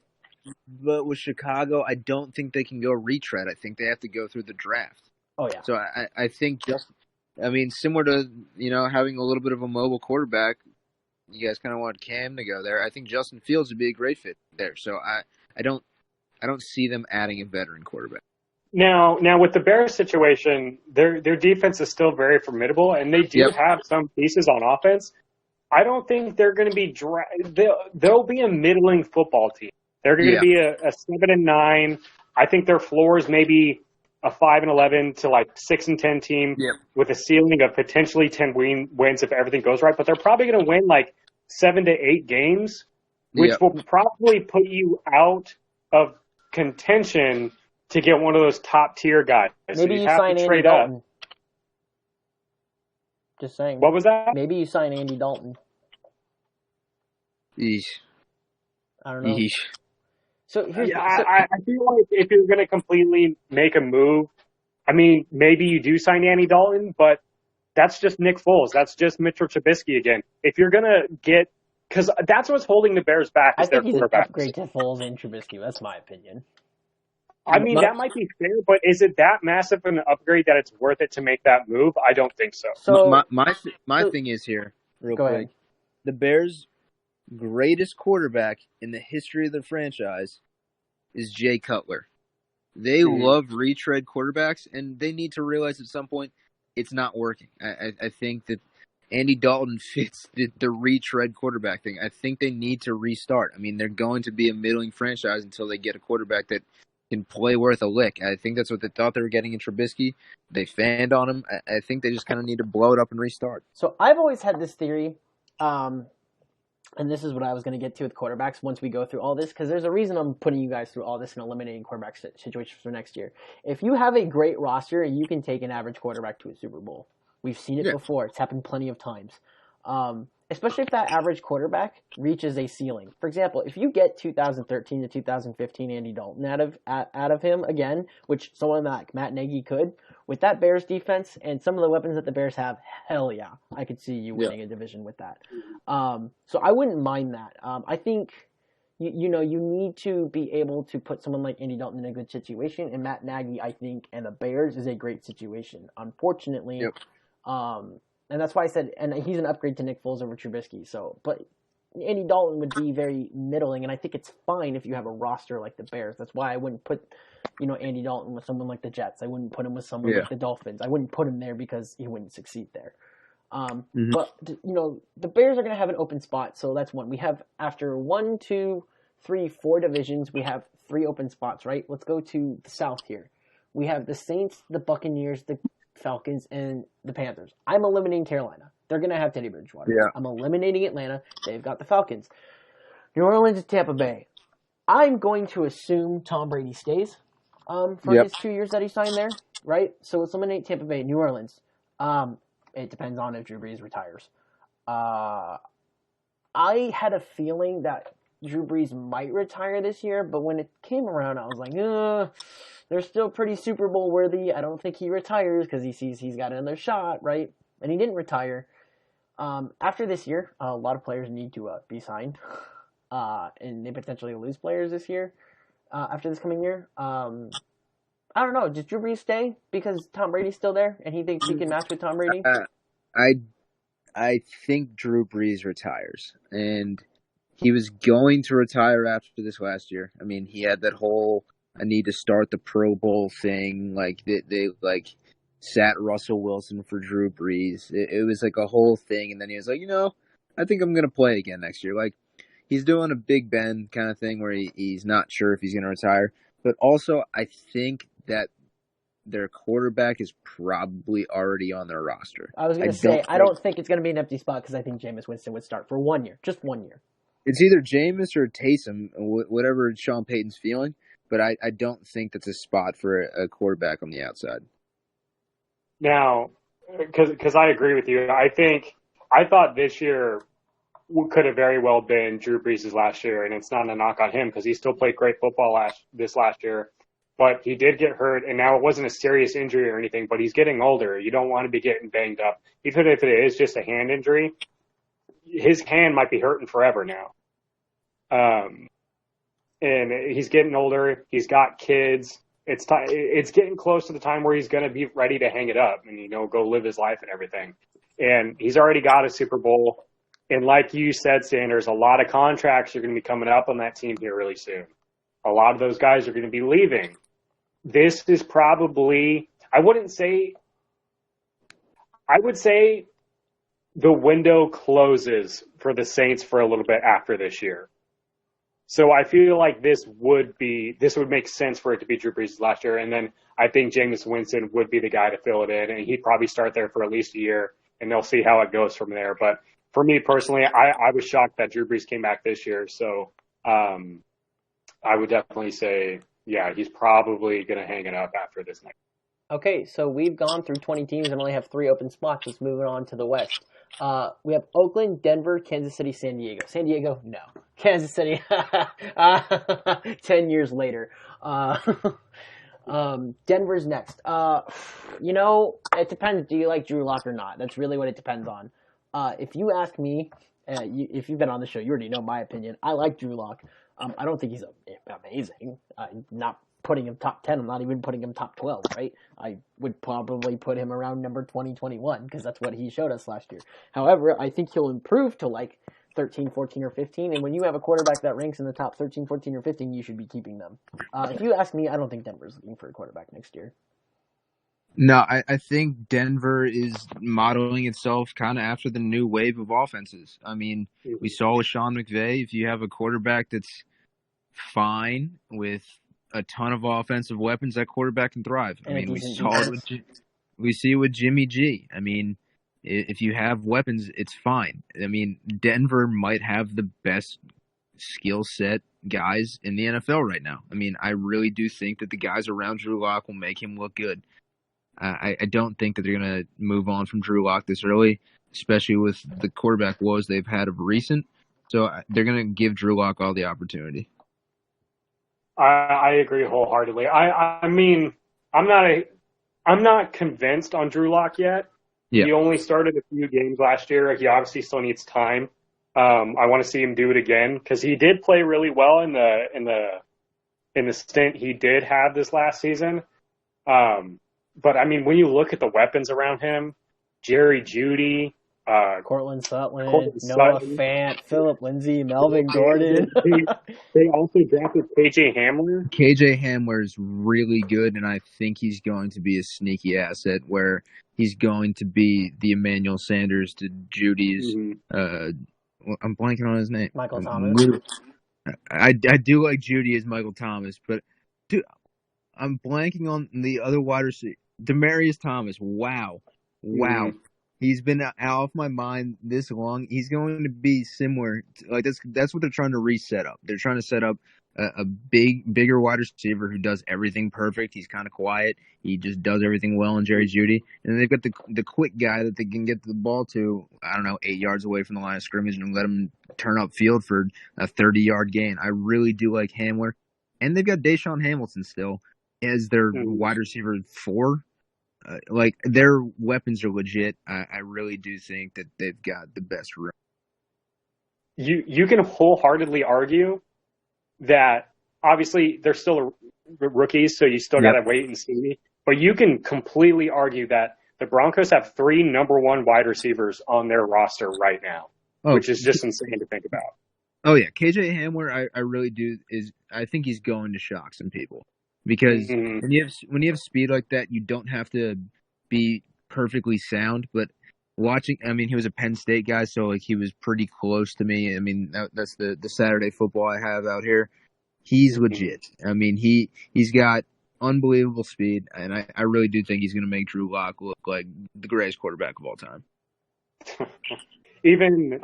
Speaker 3: But with Chicago, I don't think they can go retread. I think they have to go through the draft.
Speaker 1: Oh, yeah.
Speaker 3: So I think I mean, similar to, having a little bit of a mobile quarterback, you guys kind of want Cam to go there. I think Justin Fields would be a great fit there. So I don't see them adding a veteran quarterback.
Speaker 2: Now with the Bears situation, their defense is still very formidable, and they do have some pieces on offense. I don't think they're going to be they'll be a middling football team. They're going to be a 7-9. I think their floor is maybe a 5-11 to like 6-10 team with a ceiling of potentially 10 wins if everything goes right. But they're probably going to win like 7 to 8 games, which will probably put you out of contention to get one of those top tier guys.
Speaker 1: Maybe
Speaker 2: so
Speaker 1: you sign Andy Dalton.
Speaker 2: up.
Speaker 1: Just saying.
Speaker 2: What was that?
Speaker 1: Maybe you sign Andy Dalton.
Speaker 3: Eesh.
Speaker 1: I don't know.
Speaker 3: Eesh.
Speaker 1: So here's
Speaker 2: I feel like if you're going to completely make a move, I mean, maybe you do sign Andy Dalton, but that's just Nick Foles. That's just Mitchell Trubisky again. If you're going to get – because that's what's holding the Bears back is their quarterback.
Speaker 1: I think he's an upgrade to Foles and Trubisky. That's my opinion.
Speaker 2: I mean, that might be fair, but is it that massive an upgrade that it's worth it to make that move? I don't think so.
Speaker 3: So my thing is here, real quick.
Speaker 1: Ahead.
Speaker 3: The Bears' greatest quarterback in the history of the franchise is Jay Cutler. They love retread quarterbacks, and they need to realize at some point it's not working. I think that Andy Dalton fits the retread quarterback thing. I think they need to restart. I mean, they're going to be a middling franchise until they get a quarterback that can play worth a lick. I think that's what they thought they were getting in Trubisky. They fanned on him. I think they just kind of need to blow it up and restart.
Speaker 1: So I've always had this theory, and this is what I was going to get to with quarterbacks once we go through all this, because there's a reason I'm putting you guys through all this and eliminating quarterback situations for next year. If you have a great roster, you can take an average quarterback to a Super Bowl. We've seen it before. It's happened plenty of times. Especially if that average quarterback reaches a ceiling. For example, if you get 2013 to 2015 Andy Dalton out of him again, which someone like Matt Nagy could, with that Bears defense and some of the weapons that the Bears have, hell yeah, I could see you winning a division with that. So I wouldn't mind that. I think you need to be able to put someone like Andy Dalton in a good situation, and Matt Nagy, I think, and the Bears is a great situation. Unfortunately, and that's why I said, and he's an upgrade to Nick Foles over Trubisky. So, but Andy Dalton would be very middling, and I think it's fine if you have a roster like the Bears. That's why I wouldn't put, Andy Dalton with someone like the Jets. I wouldn't put him with someone like the Dolphins. I wouldn't put him there because he wouldn't succeed there. But the Bears are going to have an open spot, so that's one. We have after 1, 2, 3, 4 divisions, we have 3 open spots. Right? Let's go to the South here. We have the Saints, the Buccaneers, the Falcons, and the Panthers. I'm eliminating Carolina. They're going to have Teddy Bridgewater.
Speaker 3: Yeah.
Speaker 1: I'm eliminating Atlanta. They've got the Falcons. New Orleans and Tampa Bay. I'm going to assume Tom Brady stays for his 2 years that he signed there, right? So let's eliminate Tampa Bay. New Orleans. It depends on if Drew Brees retires. I had a feeling that Drew Brees might retire this year, but when it came around, I was like, they're still pretty Super Bowl worthy. I don't think he retires because he sees he's got another shot, right? And he didn't retire. After this year, a lot of players need to be signed, and they potentially lose players this year. After this coming year, I don't know. Does Drew Brees stay because Tom Brady's still there and he thinks he can match with Tom Brady?
Speaker 3: I think Drew Brees retires, and he was going to retire after this last year. I mean, he had that whole I need to start the Pro Bowl thing. Like they sat Russell Wilson for Drew Brees. It was like a whole thing, and then he was like, I think I'm gonna play again next year. Like he's doing a Big Ben kind of thing where he's not sure if he's gonna retire. But also, I think that their quarterback is probably already on their roster.
Speaker 1: I was gonna say I don't think it's gonna be an empty spot because I think Jameis Winston would start for 1 year, just 1 year.
Speaker 3: It's either Jameis or Taysom, whatever Sean Payton's feeling. But I don't think that's a spot for a quarterback on the outside.
Speaker 2: Now, because I agree with you, I thought this year could have very well been Drew Brees' last year, and it's not a knock on him because he still played great football last year. But he did get hurt, and now it wasn't a serious injury or anything, but he's getting older. You don't want to be getting banged up. Even if it is just a hand injury, his hand might be hurting forever now. And he's getting older. He's got kids. it's getting close to the time where he's going to be ready to hang it up and, go live his life and everything. And he's already got a Super Bowl. And like you said, Sanders, a lot of contracts are going to be coming up on that team here really soon. A lot of those guys are going to be leaving. This is probably, I would say the window closes for the Saints for a little bit after this year. So I feel like this would make sense for it to be Drew Brees' last year. And then I think Jameis Winston would be the guy to fill it in, and he'd probably start there for at least a year, and they'll see how it goes from there. But for me personally, I was shocked that Drew Brees came back this year. So I would definitely say, yeah, he's probably going to hang it up after this next.
Speaker 1: Okay, so we've gone through 20 teams and only have 3 open spots. Let's move on to the West. We have Oakland, Denver, Kansas City, San Diego. San Diego, no. Kansas City, 10 years later. Denver's next. It depends. Do you like Drew Lock or not? That's really what it depends on. If you ask me, if you've been on the show, you already know my opinion. I like Drew Lock. I don't think he's amazing. Not putting him top 10. I'm not even putting him top 12, right? I would probably put him around number 20, 21 because that's what he showed us last year. However, I think he'll improve to like 13, 14, or 15. And when you have a quarterback that ranks in the top 13, 14, or 15, you should be keeping them. If you ask me, I don't think Denver's looking for a quarterback next year.
Speaker 3: No, I think Denver is modeling itself kind of after the new wave of offenses. I mean, we saw with Sean McVay, if you have a quarterback that's fine with a ton of offensive weapons, that quarterback can thrive. I mean, we see it with Jimmy G. I mean, if you have weapons, it's fine. I mean, Denver might have the best skill set guys in the NFL right now. I mean, I really do think that the guys around Drew Lock will make him look good. I don't think that they're going to move on from Drew Lock this early, especially with the quarterback woes they've had of recent. So they're going to give Drew Lock all the opportunity.
Speaker 2: I agree wholeheartedly. I mean, I'm not convinced on Drew Lock yet. Yeah. He only started a few games last year. He obviously still needs time. I want to see him do it again because he did play really well in the stint he did have this last season. But I mean, when you look at the weapons around him, Jerry Jeudy,
Speaker 1: Cortland Sutton, Noah Fant, Phillip Lindsay, Melvin Gordon.
Speaker 2: They also drafted KJ Hamler.
Speaker 3: KJ Hamler is really good, and I think he's going to be a sneaky asset where he's going to be the Emmanuel Sanders to Judy's. I'm blanking on his name.
Speaker 1: Michael Thomas.
Speaker 3: I do like Jeudy as Michael Thomas, but dude, I'm blanking on the other wide receiver. Demaryius Thomas. Wow. He's been out of my mind this long. He's going to be similar. Like that's what they're trying to reset up. They're trying to set up a bigger wide receiver who does everything perfect. He's kind of quiet. He just does everything well in Jerry Jeudy. And they've got the quick guy that they can get the ball to, 8 yards away from the line of scrimmage and let him turn up field for a 30-yard gain. I really do like Hamler. And they've got Deshaun Hamilton still as their wide receiver 4. Their weapons are legit. I really do think that they've got the best room.
Speaker 2: You can wholeheartedly argue that obviously they're still rookies, so you still got to wait and see. But you can completely argue that the Broncos have 3 number 1 wide receivers on their roster right now, which is just insane to think about.
Speaker 3: Oh yeah, KJ Hamler, I really do I think he's going to shock some people. Because when you have speed like that, you don't have to be perfectly sound. But watching, I mean, he was a Penn State guy, so he was pretty close to me. I mean, that's the Saturday football I have out here. He's legit. I mean, he's got unbelievable speed, and I really do think he's going to make Drew Lock look like the greatest quarterback of all time.
Speaker 2: Even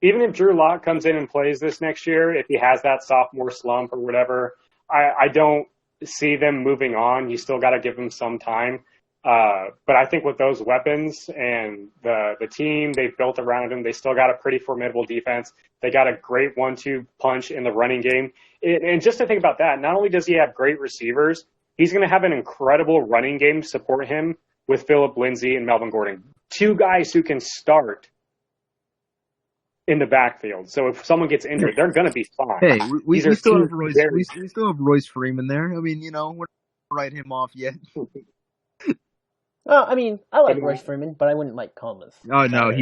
Speaker 2: if Drew Lock comes in and plays this next year, if he has that sophomore slump or whatever, I don't see them moving on. You still got to give them some time. But I think with those weapons and the team they've built around him, they still got a pretty formidable defense. They got a great 1-2 punch in the running game. And just to think about that, not only does he have great receivers, he's going to have an incredible running game to support him with Phillip Lindsay and Melvin Gordon. 2 guys who can start in the backfield. So if someone gets injured, they're going to be fine.
Speaker 3: Hey, we
Speaker 2: These are
Speaker 3: still
Speaker 2: two
Speaker 3: have Royce.
Speaker 2: very
Speaker 3: We still have Royce Freeman there. I mean, we're not write him off yet.
Speaker 1: I mean, I like
Speaker 2: good.
Speaker 1: Royce Freeman, but I wouldn't like call him a
Speaker 3: Oh no,
Speaker 1: starter.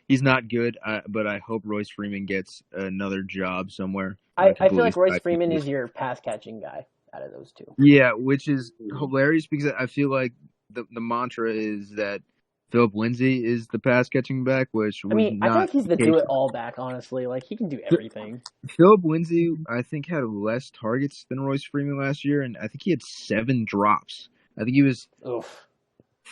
Speaker 3: he's not good. But I hope Royce Freeman gets another job somewhere.
Speaker 1: I feel like Royce Freeman is your pass catching guy out of those two.
Speaker 3: Yeah, which is hilarious because I feel like the mantra is that Philip Lindsay is the pass catching back, which was
Speaker 1: I mean, I feel
Speaker 3: not
Speaker 1: like he's the
Speaker 3: the
Speaker 1: do
Speaker 3: case.
Speaker 1: it all back. Honestly, like he can do everything.
Speaker 3: Philip Lindsay, I think, had less targets than Royce Freeman last year, and I think he had 7 drops. I think he was
Speaker 1: Oof.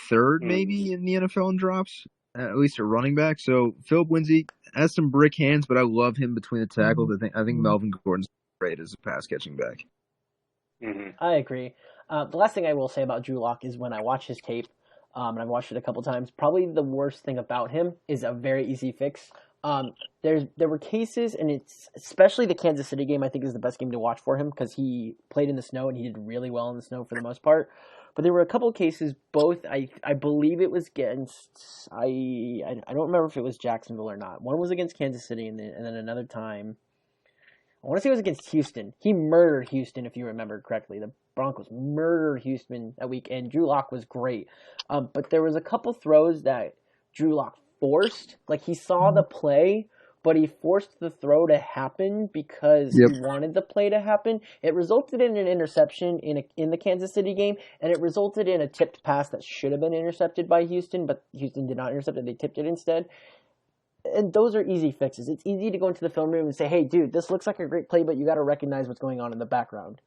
Speaker 3: third maybe in the NFL in drops, at least a running back. So Philip Lindsay has some brick hands, but I love him between the tackles. I think Melvin Gordon's great as a pass catching back.
Speaker 2: Mm-hmm.
Speaker 1: I agree. The last thing I will say about Drew Lock is when I watch his tape, and I've watched it a couple times, probably the worst thing about him is a very easy fix. There were cases, and it's especially the Kansas City game, I think is the best game to watch for him because he played in the snow and he did really well in the snow for the most part. But there were a couple cases, both I believe it was against I don't remember if it was Jacksonville or not. One was against Kansas City, and then another time I want to say it was against Houston. He murdered Houston, if you remember correctly. The Broncos murdered Houston that week, and Drew Lock was great. But there was a couple throws that Drew Lock forced. Like, he saw the play, but he forced the throw to happen because he wanted the play to happen. It resulted in an interception in the Kansas City game, and it resulted in a tipped pass that should have been intercepted by Houston, but Houston did not intercept it. They tipped it instead. And those are easy fixes. It's easy to go into the film room and say, hey, dude, this looks like a great play, but you got to recognize what's going on in the background,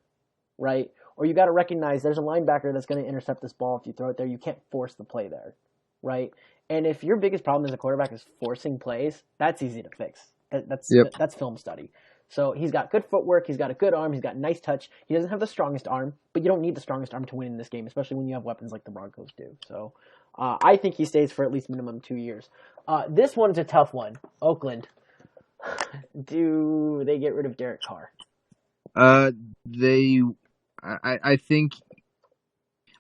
Speaker 1: right? Or you got to recognize there's a linebacker that's going to intercept this ball if you throw it there. You can't force the play there, right? And if your biggest problem as a quarterback is forcing plays, that's easy to fix. That's film study. So he's got good footwork. He's got a good arm. He's got nice touch. He doesn't have the strongest arm, but you don't need the strongest arm to win in this game, especially when you have weapons like the Broncos do. So I think he stays for at least minimum 2 years. This one's a tough one. Oakland. Do they get rid of Derek Carr?
Speaker 3: I think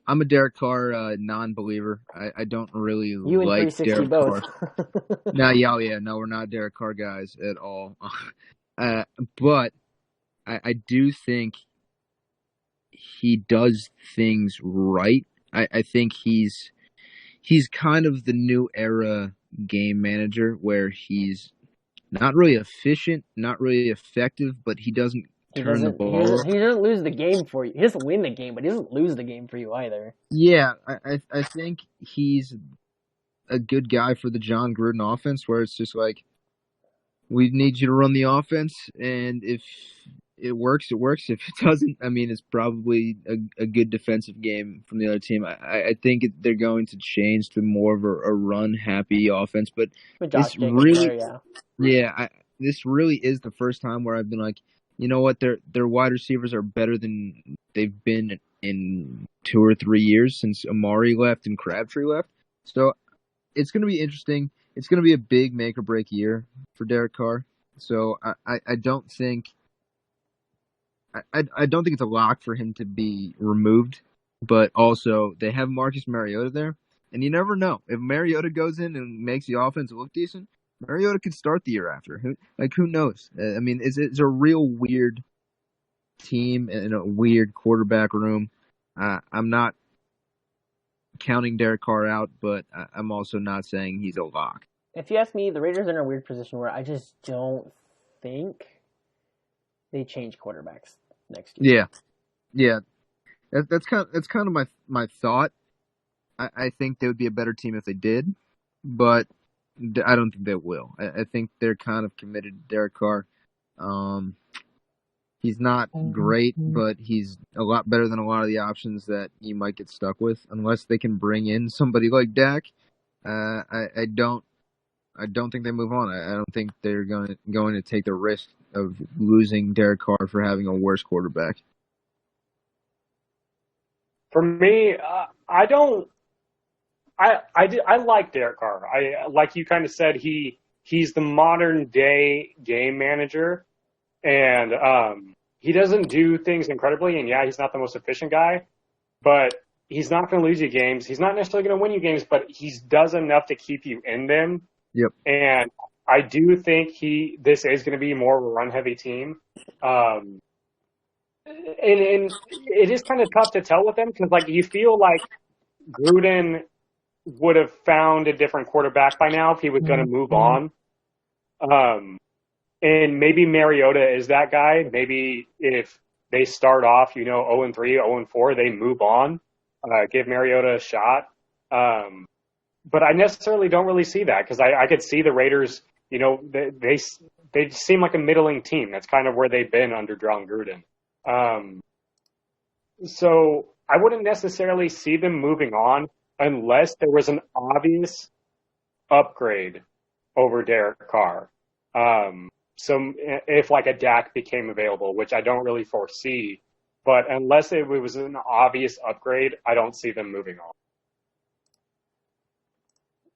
Speaker 3: I'm a Derek Carr non-believer. I don't really
Speaker 1: You and
Speaker 3: like
Speaker 1: 360
Speaker 3: Derek
Speaker 1: both.
Speaker 3: Carr. No, we're not Derek Carr guys at all. But I do think he does things right. I think he's kind of the new era game manager where he's not really efficient, not really effective, but he doesn't turn the ball.
Speaker 1: He doesn't lose the game for you. He doesn't win the game, but he doesn't lose the game for you either.
Speaker 3: Yeah, I think he's a good guy for the John Gruden offense where it's just like, we need you to run the offense, and if it works, it works. If it doesn't, I mean, it's probably a good defensive game from the other team. I think they're going to change to more of a run-happy offense, but this really, this really is the first time where I've been like, you know what, their wide receivers are better than they've been in 2 or 3 years since Amari left and Crabtree left. So it's going to be interesting. It's going to be a big make-or-break year for Derek Carr. So I don't think I don't think it's a lock for him to be removed, but also they have Marcus Mariota there, and you never know. If Mariota goes in and makes the offense look decent, Mariota could start the year after. Who knows? I mean, it's a real weird team and a weird quarterback room. I'm not counting Derek Carr out, but I'm also not saying he's a lock.
Speaker 1: If you ask me, the Raiders are in a weird position where I just don't think they change quarterbacks next year.
Speaker 3: Yeah. That's kind of my thought. I think they would be a better team if they did, but I don't think they will. I think they're kind of committed to Derek Carr. He's not great, but he's a lot better than a lot of the options that you might get stuck with, unless they can bring in somebody like Dak. I don't think they move on. I don't think they're going to take the risk of losing Derek Carr for having a worse quarterback.
Speaker 2: For me, I like Derek Carr. Like you kind of said, he's the modern day game manager, and he doesn't do things incredibly. And yeah, he's not the most efficient guy, but he's not going to lose you games. He's not necessarily going to win you games, but he does enough to keep you in them.
Speaker 3: Yep.
Speaker 2: And I do think this is going to be more of a run-heavy team. And it is kind of tough to tell with them because, like, you feel like Gruden would have found a different quarterback by now if he was going to move on. And maybe Mariota is that guy. Maybe if they start off, 0-3, 0-4, they move on, give Mariota a shot. But I necessarily don't really see that because I could see the Raiders, they seem like a middling team. That's kind of where they've been under John Gruden. So I wouldn't necessarily see them moving on unless there was an obvious upgrade over Derek Carr. So if like a Dak became available, which I don't really foresee, but unless it was an obvious upgrade, I don't see them moving on.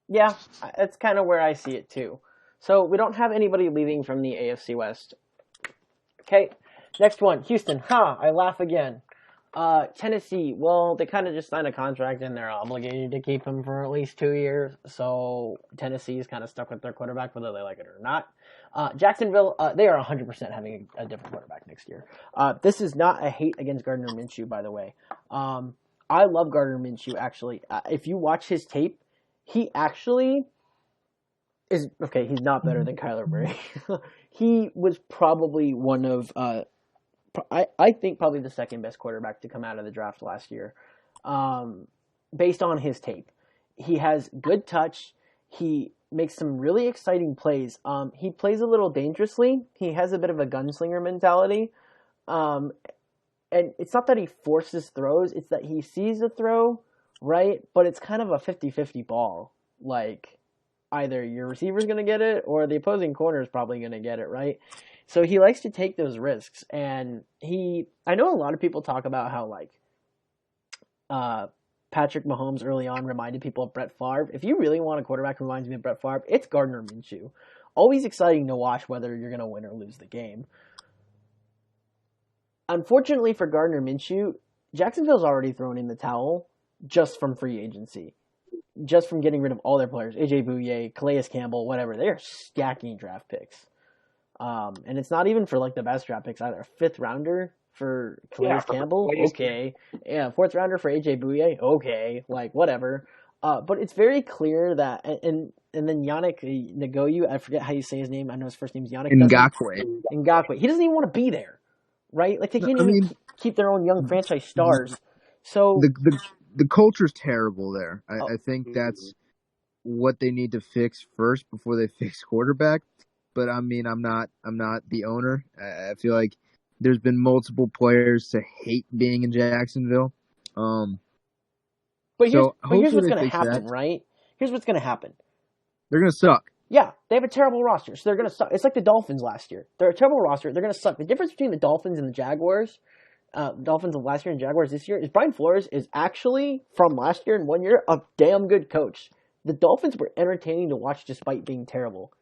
Speaker 1: Yeah, that's kind of where I see it too. So we don't have anybody leaving from the AFC West. Okay, next one, Houston. I laugh again. Tennessee, well, they kind of just signed a contract and they're obligated to keep him for at least 2 years. So Tennessee is kind of stuck with their quarterback, whether they like it or not. Jacksonville, they are 100% having a different quarterback next year. This is not a hate against Gardner Minshew, by the way. I love Gardner Minshew, actually. If you watch his tape, he actually is, okay, he's not better than Kyler Murray. He was probably one of, I think probably the second best quarterback to come out of the draft last year, based on his tape. He has good touch. He makes some really exciting plays. He plays a little dangerously. He has a bit of a gunslinger mentality. And it's not that he forces throws, it's that he sees a throw, right? But it's kind of a 50-50 ball. Like, either your receiver's going to get it or the opposing corner is probably going to get it, right? So he likes to take those risks. And I know a lot of people talk about how, like, Patrick Mahomes early on reminded people of Brett Favre. If you really want a quarterback who reminds me of Brett Favre, it's Gardner Minshew. Always exciting to watch whether you're going to win or lose the game. Unfortunately for Gardner Minshew, Jacksonville's already thrown in the towel just from free agency. Just from getting rid of all their players. A.J. Bouye, Calais Campbell, whatever. They're stacking draft picks. And it's not even for, like, the best draft picks either. A 5th rounder for Calais Campbell? Okay. Yeah, 4th rounder for A.J. Bouye? Okay. Like, whatever. But it's very clear that, and then Yannick Ngakoue, I forget how you say his name. I know his first name's Yannick. Ngakoue. He doesn't even want to be there, right? Like, they can't even keep their own young franchise stars. So
Speaker 3: the culture's terrible there. I think that's what they need to fix first before they fix quarterback. But I mean, I'm not the owner. I feel like there's been multiple players to hate being in Jacksonville.
Speaker 1: But here's what's going to happen, right? Here's what's going to happen.
Speaker 3: They're going to suck.
Speaker 1: Yeah, they have a terrible roster, so they're going to suck. It's like the Dolphins last year. They're a terrible roster. They're going to suck. The difference between the Dolphins and the Jaguars, Dolphins of last year and Jaguars this year, is Brian Flores is actually, from last year and 1 year, a damn good coach. The Dolphins were entertaining to watch despite being terrible.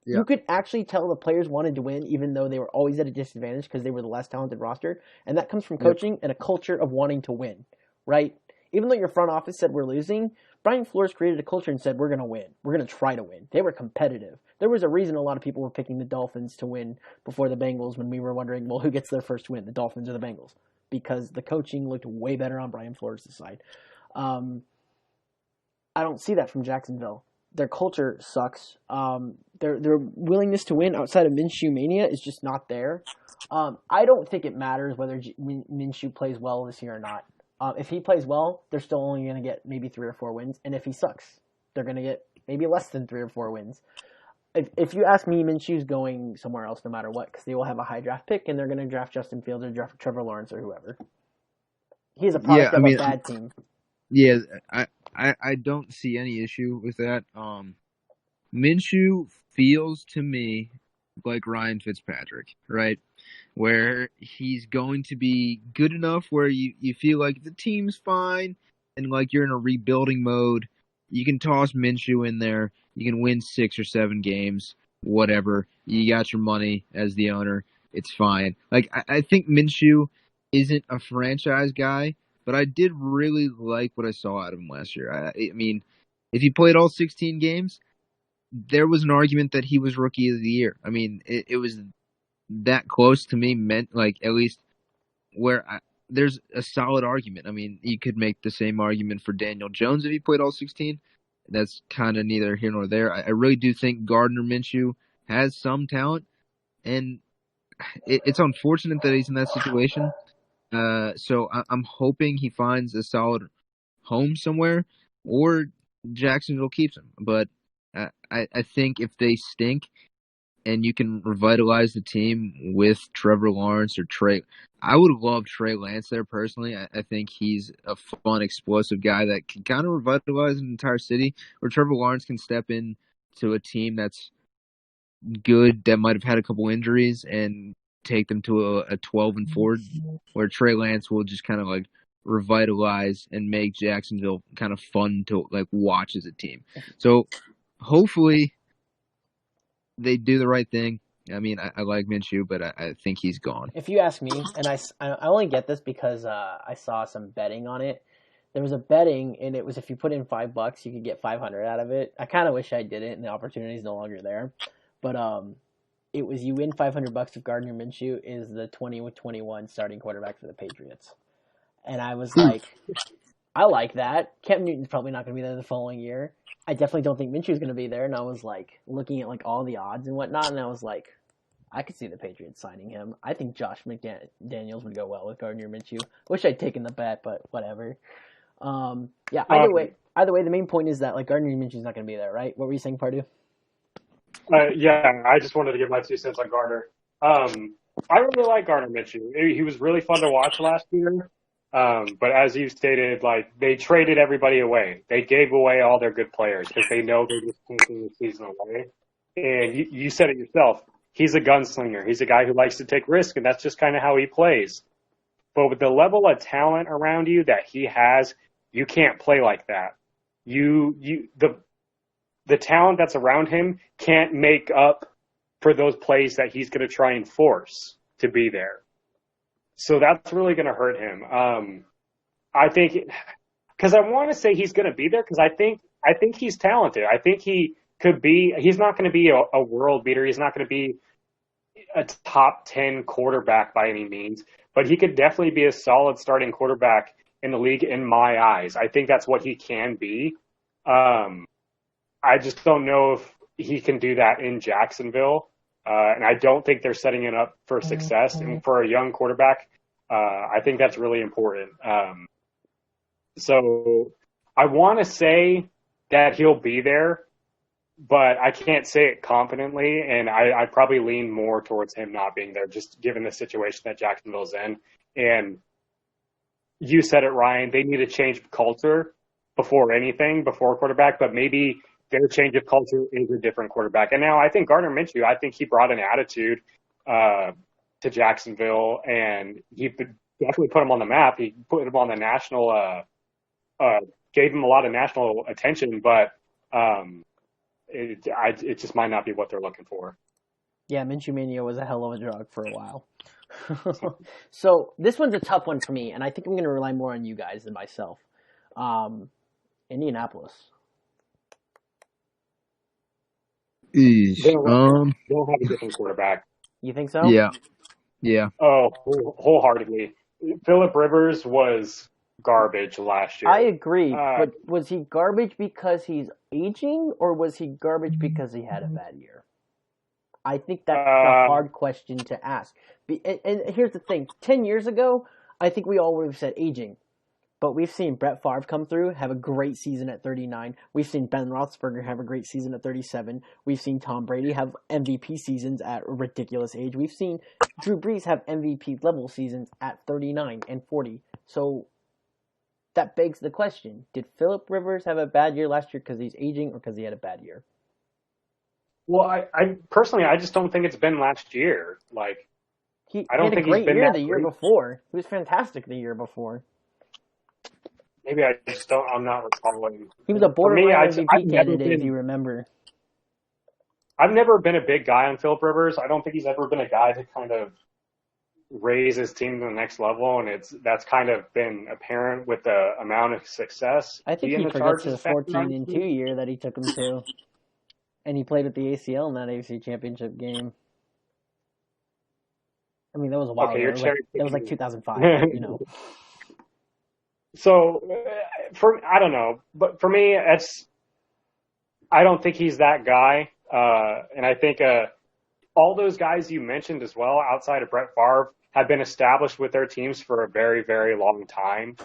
Speaker 1: Yeah. You could actually tell the players wanted to win even though they were always at a disadvantage because they were the less talented roster. And that comes from coaching and a culture of wanting to win, right? Even though your front office said we're losing, Brian Flores created a culture and said we're going to win. We're going to try to win. They were competitive. There was a reason a lot of people were picking the Dolphins to win before the Bengals when we were wondering, well, who gets their first win, the Dolphins or the Bengals? Because the coaching looked way better on Brian Flores' side. I don't see that from Jacksonville. Their culture sucks. Their willingness to win outside of Minshew mania is just not there. I don't think it matters whether Minshew plays well this year or not. If he plays well, they're still only going to get maybe 3 or 4 wins. And if he sucks, they're going to get maybe less than 3 or 4 wins. If you ask me, Minshew's going somewhere else no matter what because they will have a high draft pick and they're going to draft Justin Fields or draft Trevor Lawrence or whoever. He's a product of a bad team.
Speaker 3: Yeah, I don't see any issue with that. Minshew feels to me like Ryan Fitzpatrick, right? Where he's going to be good enough where you feel like the team's fine and like you're in a rebuilding mode. You can toss Minshew in there. You can win 6 or 7 games, whatever. You got your money as the owner. It's fine. Like, I think Minshew isn't a franchise guy, but I did really like what I saw out of him last year. I mean, if he played all 16 games, there was an argument that he was Rookie of the Year. I mean, it was that close to me, meant like at least where there's a solid argument. I mean, you could make the same argument for Daniel Jones if he played all 16. That's kind of neither here nor there. I really do think Gardner Minshew has some talent, and it's unfortunate that he's in that situation. So I'm hoping he finds a solid home somewhere, or Jacksonville keeps him. But I think if they stink and you can revitalize the team with Trevor Lawrence or Trey, I would love Trey Lance there personally. I think he's a fun, explosive guy that can kind of revitalize an entire city, or Trevor Lawrence can step in to a team that's good that might have had a couple injuries and take them to a 12-4, where Trey Lance will just kind of like revitalize and make Jacksonville kind of fun to like watch as a team. So hopefully they do the right thing. I mean, I like Minshew, but I think he's gone.
Speaker 1: If you ask me, and I only get this because I saw some betting on it. There was a betting, and it was if you put in $5, you could get 500 out of it. I kind of wish I did it, and the opportunity is no longer there. But it was you win $500 if Gardner Minshew is the 2021 starting quarterback for the Patriots. And I was like, I like that. Cam Newton's probably not going to be there the following year. I definitely don't think Minshew's going to be there. And I was like looking at like all the odds and whatnot, and I was like, I could see the Patriots signing him. I think Josh McDaniels would go well with Gardner Minshew. Wish I'd taken the bet, but whatever. Yeah. Either way, the main point is that like Gardner Minshew's not going to be there, right? What were you saying, Pardue?
Speaker 2: Yeah, I just wanted to give my 2 cents on Gardner. I really like Gardner Minshew. He was really fun to watch last year. But as you stated, like they traded everybody away. They gave away all their good players because they know they're just taking the season away. And you said it yourself. He's a gunslinger. He's a guy who likes to take risks, and that's just kind of how he plays. But with the level of talent around you that he has, you can't play like that. The talent that's around him can't make up for those plays that he's going to try and force to be there. So that's really going to hurt him. I think because I want to say he's going to be there because I think he's talented. I think he could be. He's not going to be a world beater. He's not going to be a top 10 quarterback by any means, but he could definitely be a solid starting quarterback in the league in my eyes. I think that's what he can be. I just don't know if he can do that in Jacksonville. And I don't think they're setting it up for success. And for a young quarterback, I think that's really important. So I want to say that he'll be there, but I can't say it confidently. And I probably lean more towards him not being there, just given the situation that Jacksonville's in. And you said it, Ryan, they need a change of culture before quarterback, but maybe their change of culture is a different quarterback. And now I think Gardner Minshew, I think he brought an attitude to Jacksonville, and he definitely put him on the map. He put him on the national, gave him a lot of national attention, but it just might not be what they're looking for.
Speaker 1: Yeah, Minshew Mania was a hell of a drug for a while. So this one's a tough one for me, and I think I'm going to rely more on you guys than myself. Indianapolis.
Speaker 2: They'll have a different quarterback.
Speaker 1: You think so?
Speaker 3: Yeah.
Speaker 2: Oh, wholeheartedly. Phillip Rivers was garbage last year.
Speaker 1: I agree, but was he garbage because he's aging, or was he garbage because he had a bad year? I think that's a hard question to ask. And here's the thing. 10 years ago, I think we all would have said aging. But we've seen Brett Favre come through, have a great season at 39. We've seen Ben Roethlisberger have a great season at 37. We've seen Tom Brady have MVP seasons at a ridiculous age. We've seen Drew Brees have MVP-level seasons at 39 and 40. So that begs the question, did Phillip Rivers have a bad year last year because he's aging or because he had a bad year?
Speaker 2: Well, I personally, I just don't think it's been last year. Like, I don't think he's been
Speaker 1: year the year before. He was fantastic the year before.
Speaker 2: Maybe I just don't. I'm not recalling.
Speaker 1: He was a borderline MVP candidate, if you remember.
Speaker 2: I've never been a big guy on Phillip Rivers. I don't think he's ever been a guy to kind of raise his team to the next level, and that's kind of been apparent with the amount of success.
Speaker 1: I think he forgets his 14-2 year that he took him to. And he played with the ACL in that AFC Championship game. I mean, that was a while
Speaker 2: Okay,
Speaker 1: ago.
Speaker 2: you're cherry
Speaker 1: That was like
Speaker 2: picking.
Speaker 1: 2005, but, you know.
Speaker 2: So, I don't know, but for me, I don't think he's that guy. And I think all those guys you mentioned as well, outside of Brett Favre, have been established with their teams for a very, very long time.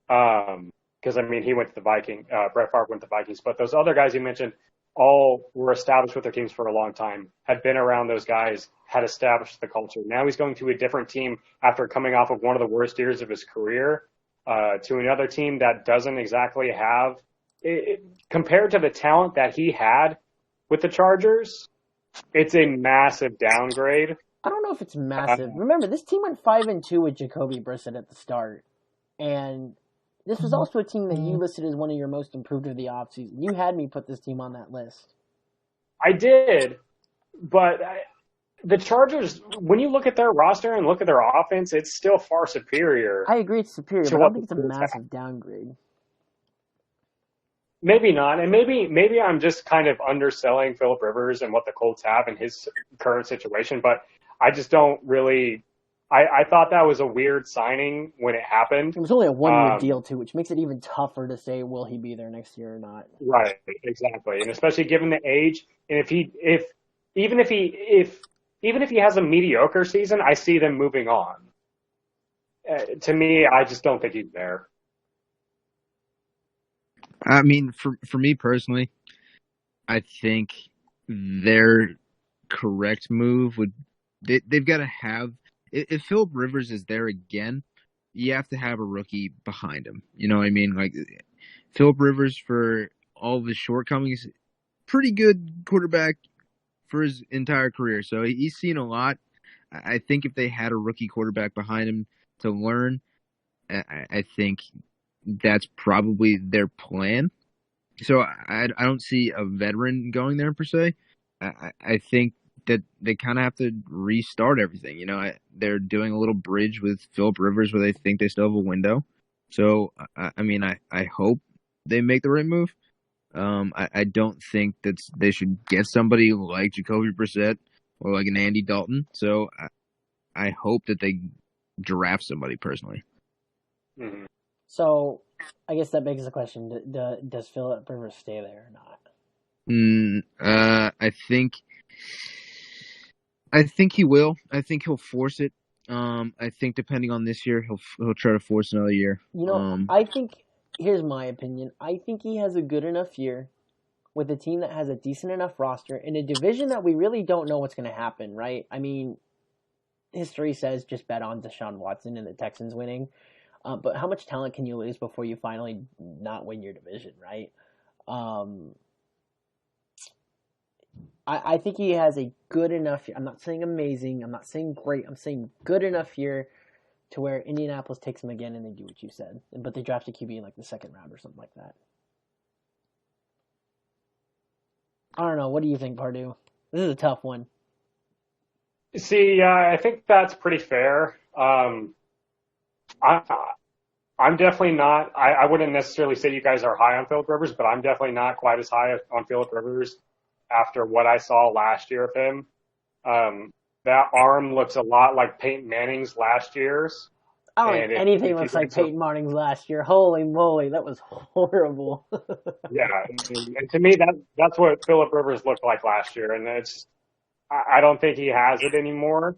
Speaker 2: Because I mean, he went to the Vikings. Brett Favre went to the Vikings, but those other guys you mentioned all were established with their teams for a long time. Had been around those guys, had established the culture. Now he's going to a different team after coming off of one of the worst years of his career, to another team that doesn't exactly have compared to the talent that he had with the Chargers. It's a massive downgrade.
Speaker 1: I don't know if it's massive. Remember, this team went 5-2 with Jacoby Brissett at the start, and this was also a team that you listed as one of your most improved of the offseason. You had me put this team on that list.
Speaker 2: I did, but the Chargers, when you look at their roster and look at their offense, it's still far superior.
Speaker 1: I agree it's superior, but I don't think it's a massive downgrade.
Speaker 2: Maybe not, and maybe I'm just kind of underselling Phillip Rivers and what the Colts have in his current situation, but I just don't really. I thought that was a weird signing when it happened.
Speaker 1: It was only a 1-year deal too, which makes it even tougher to say will he be there next year or not.
Speaker 2: Right, exactly, and especially given the age, and even if he has a mediocre season, I see them moving on. To me, I just don't think he's there.
Speaker 3: I mean, for me personally, I think their correct move would they've got to have. If Phillip Rivers is there again, you have to have a rookie behind him. You know what I mean? Like, Phillip Rivers, for all of his shortcomings, pretty good quarterback for his entire career. So he's seen a lot. I think if they had a rookie quarterback behind him to learn, I think that's probably their plan. So I don't see a veteran going there per se. I think that they kind of have to restart everything. You know, they're doing a little bridge with Phillip Rivers where they think they still have a window. So, I mean, I hope they make the right move. I don't think that they should get somebody like Jacoby Brissett or like an Andy Dalton. So I hope that they draft somebody personally.
Speaker 2: Mm-hmm.
Speaker 1: So I guess that begs the question, does Phillip Rivers stay there or not?
Speaker 3: I think he will. I think he'll force it. I think depending on this year, he'll try to force another year.
Speaker 1: You know, I think, here's my opinion. I think he has a good enough year with a team that has a decent enough roster in a division that we really don't know what's going to happen, right? I mean, history says just bet on Deshaun Watson and the Texans winning. But how much talent can you lose before you finally not win your division, right? I think he has a good enough year. I'm not saying amazing. I'm not saying great. I'm saying good enough year to where Indianapolis takes him again and they do what you said. But they draft a QB in like the second round or something like that. I don't know. What do you think, Pardue? This is a tough one.
Speaker 2: See, I think that's pretty fair. I'm definitely not. I wouldn't necessarily say you guys are high on Phillip Rivers, but I'm definitely not quite as high on Phillip Rivers after what I saw last year of him. That arm looks a lot like Peyton Manning's last year's.
Speaker 1: I don't think anything looks like Peyton Manning's last year. Holy moly, that was horrible.
Speaker 2: Yeah, and to me, that's what Phillip Rivers looked like last year, and I don't think he has it anymore.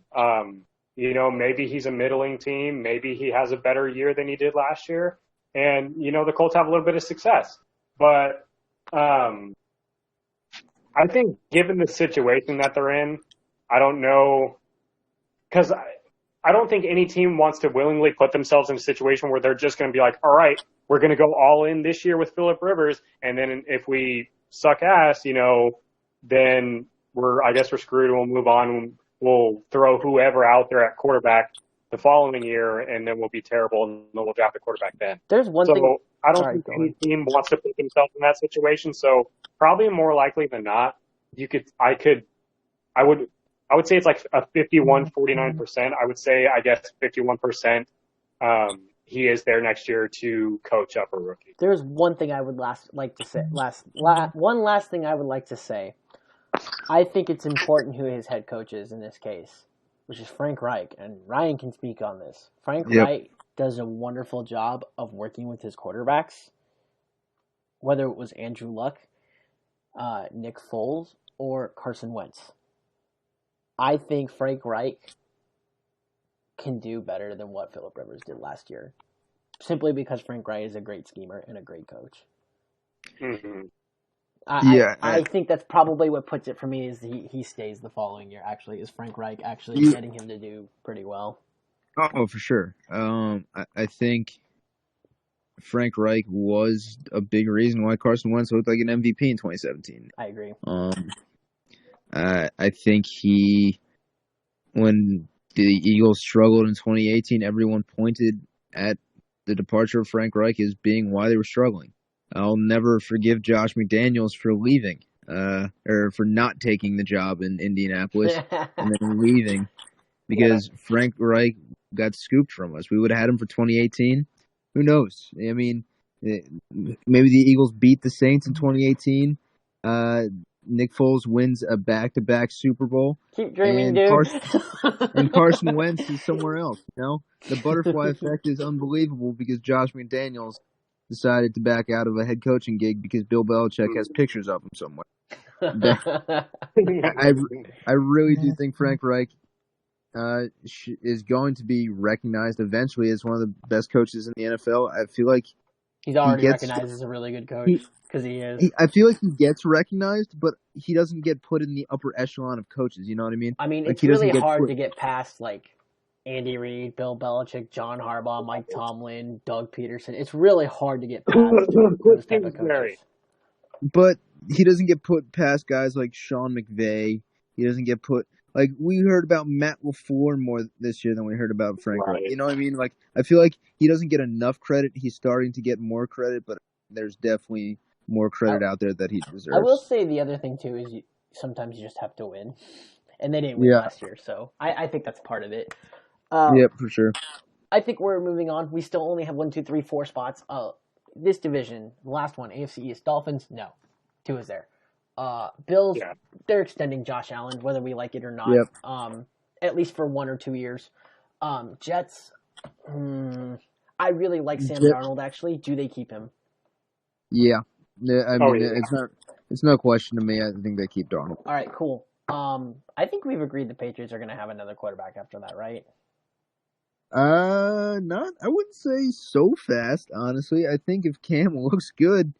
Speaker 2: You know, maybe he's a middling team. Maybe he has a better year than he did last year. And, you know, the Colts have a little bit of success. But I think given the situation that they're in, I don't know, because I don't think any team wants to willingly put themselves in a situation where they're just going to be like, all right, we're going to go all in this year with Phillip Rivers. And then if we suck ass, you know, then I guess we're screwed and we'll move on. We'll throw whoever out there at quarterback the following year, and then we'll be terrible, and then we'll draft the quarterback then.
Speaker 1: There's one thing.
Speaker 2: I don't think any team wants to put themselves in that situation. So probably more likely than not, I would say it's like a 51-49%. I would say, I guess 51%. he is there next year to coach up a rookie.
Speaker 1: There's one thing I would like to say. One last thing I would like to say. I think it's important who his head coach is in this case, which is Frank Reich, and Ryan can speak on this. Frank Reich does a wonderful job of working with his quarterbacks, whether it was Andrew Luck, Nick Foles, or Carson Wentz. I think Frank Reich can do better than what Philip Rivers did last year, simply because Frank Reich is a great schemer and a great coach.
Speaker 2: Mm-hmm.
Speaker 1: I think that's probably what puts it for me is he stays the following year, actually, is Frank Reich actually getting him to do pretty well.
Speaker 3: Oh, for sure. I think Frank Reich was a big reason why Carson Wentz looked like an MVP in 2017.
Speaker 1: I agree.
Speaker 3: I think when the Eagles struggled in 2018, everyone pointed at the departure of Frank Reich as being why they were struggling. I'll never forgive Josh McDaniels for leaving, or for not taking the job in Indianapolis and then leaving, because Frank Reich got scooped from us. We would have had him for 2018. Who knows? I mean, maybe the Eagles beat the Saints in 2018. Nick Foles wins a back-to-back Super Bowl.
Speaker 1: Keep dreaming, dude.
Speaker 3: And Carson Wentz is somewhere else. You know, the butterfly effect is unbelievable because Josh McDaniels decided to back out of a head coaching gig because Bill Belichick has pictures of him somewhere. I really do think Frank Reich is going to be recognized eventually as one of the best coaches in the NFL. I feel like
Speaker 1: he's already recognized as a really good coach because he is.
Speaker 3: I feel like he gets recognized, but he doesn't get put in the upper echelon of coaches. You know what I mean?
Speaker 1: I mean,
Speaker 3: like,
Speaker 1: it's really hard to get past like Andy Reid, Bill Belichick, John Harbaugh, Mike Tomlin, Doug Peterson. It's really hard to get past those type of coaches.
Speaker 3: But he doesn't get put past guys like Sean McVay. He doesn't get put like we heard about Matt LaFleur more this year than we heard about Frank Reich. You know what I mean? Like I feel like he doesn't get enough credit. He's starting to get more credit, but there's definitely more credit out there that he deserves.
Speaker 1: I will say the other thing too is sometimes you just have to win, and they didn't win last year, so I think that's part of it.
Speaker 3: Yep, for sure.
Speaker 1: I think we're moving on. We still only have 1, 2, 3, 4 spots. This division, the last one, AFC East, Dolphins, no. 2 is there. Bills, they're extending Josh Allen, whether we like it or not.
Speaker 3: Yep.
Speaker 1: At least for 1 or 2 years. Jets, I really like Sam Darnold, actually. Do they keep him?
Speaker 3: Yeah. I mean, it's no question to me. I think they keep Darnold.
Speaker 1: All right, cool. I think we've agreed the Patriots are going to have another quarterback after that, right?
Speaker 3: I wouldn't say so fast, honestly. I think if Cam looks good,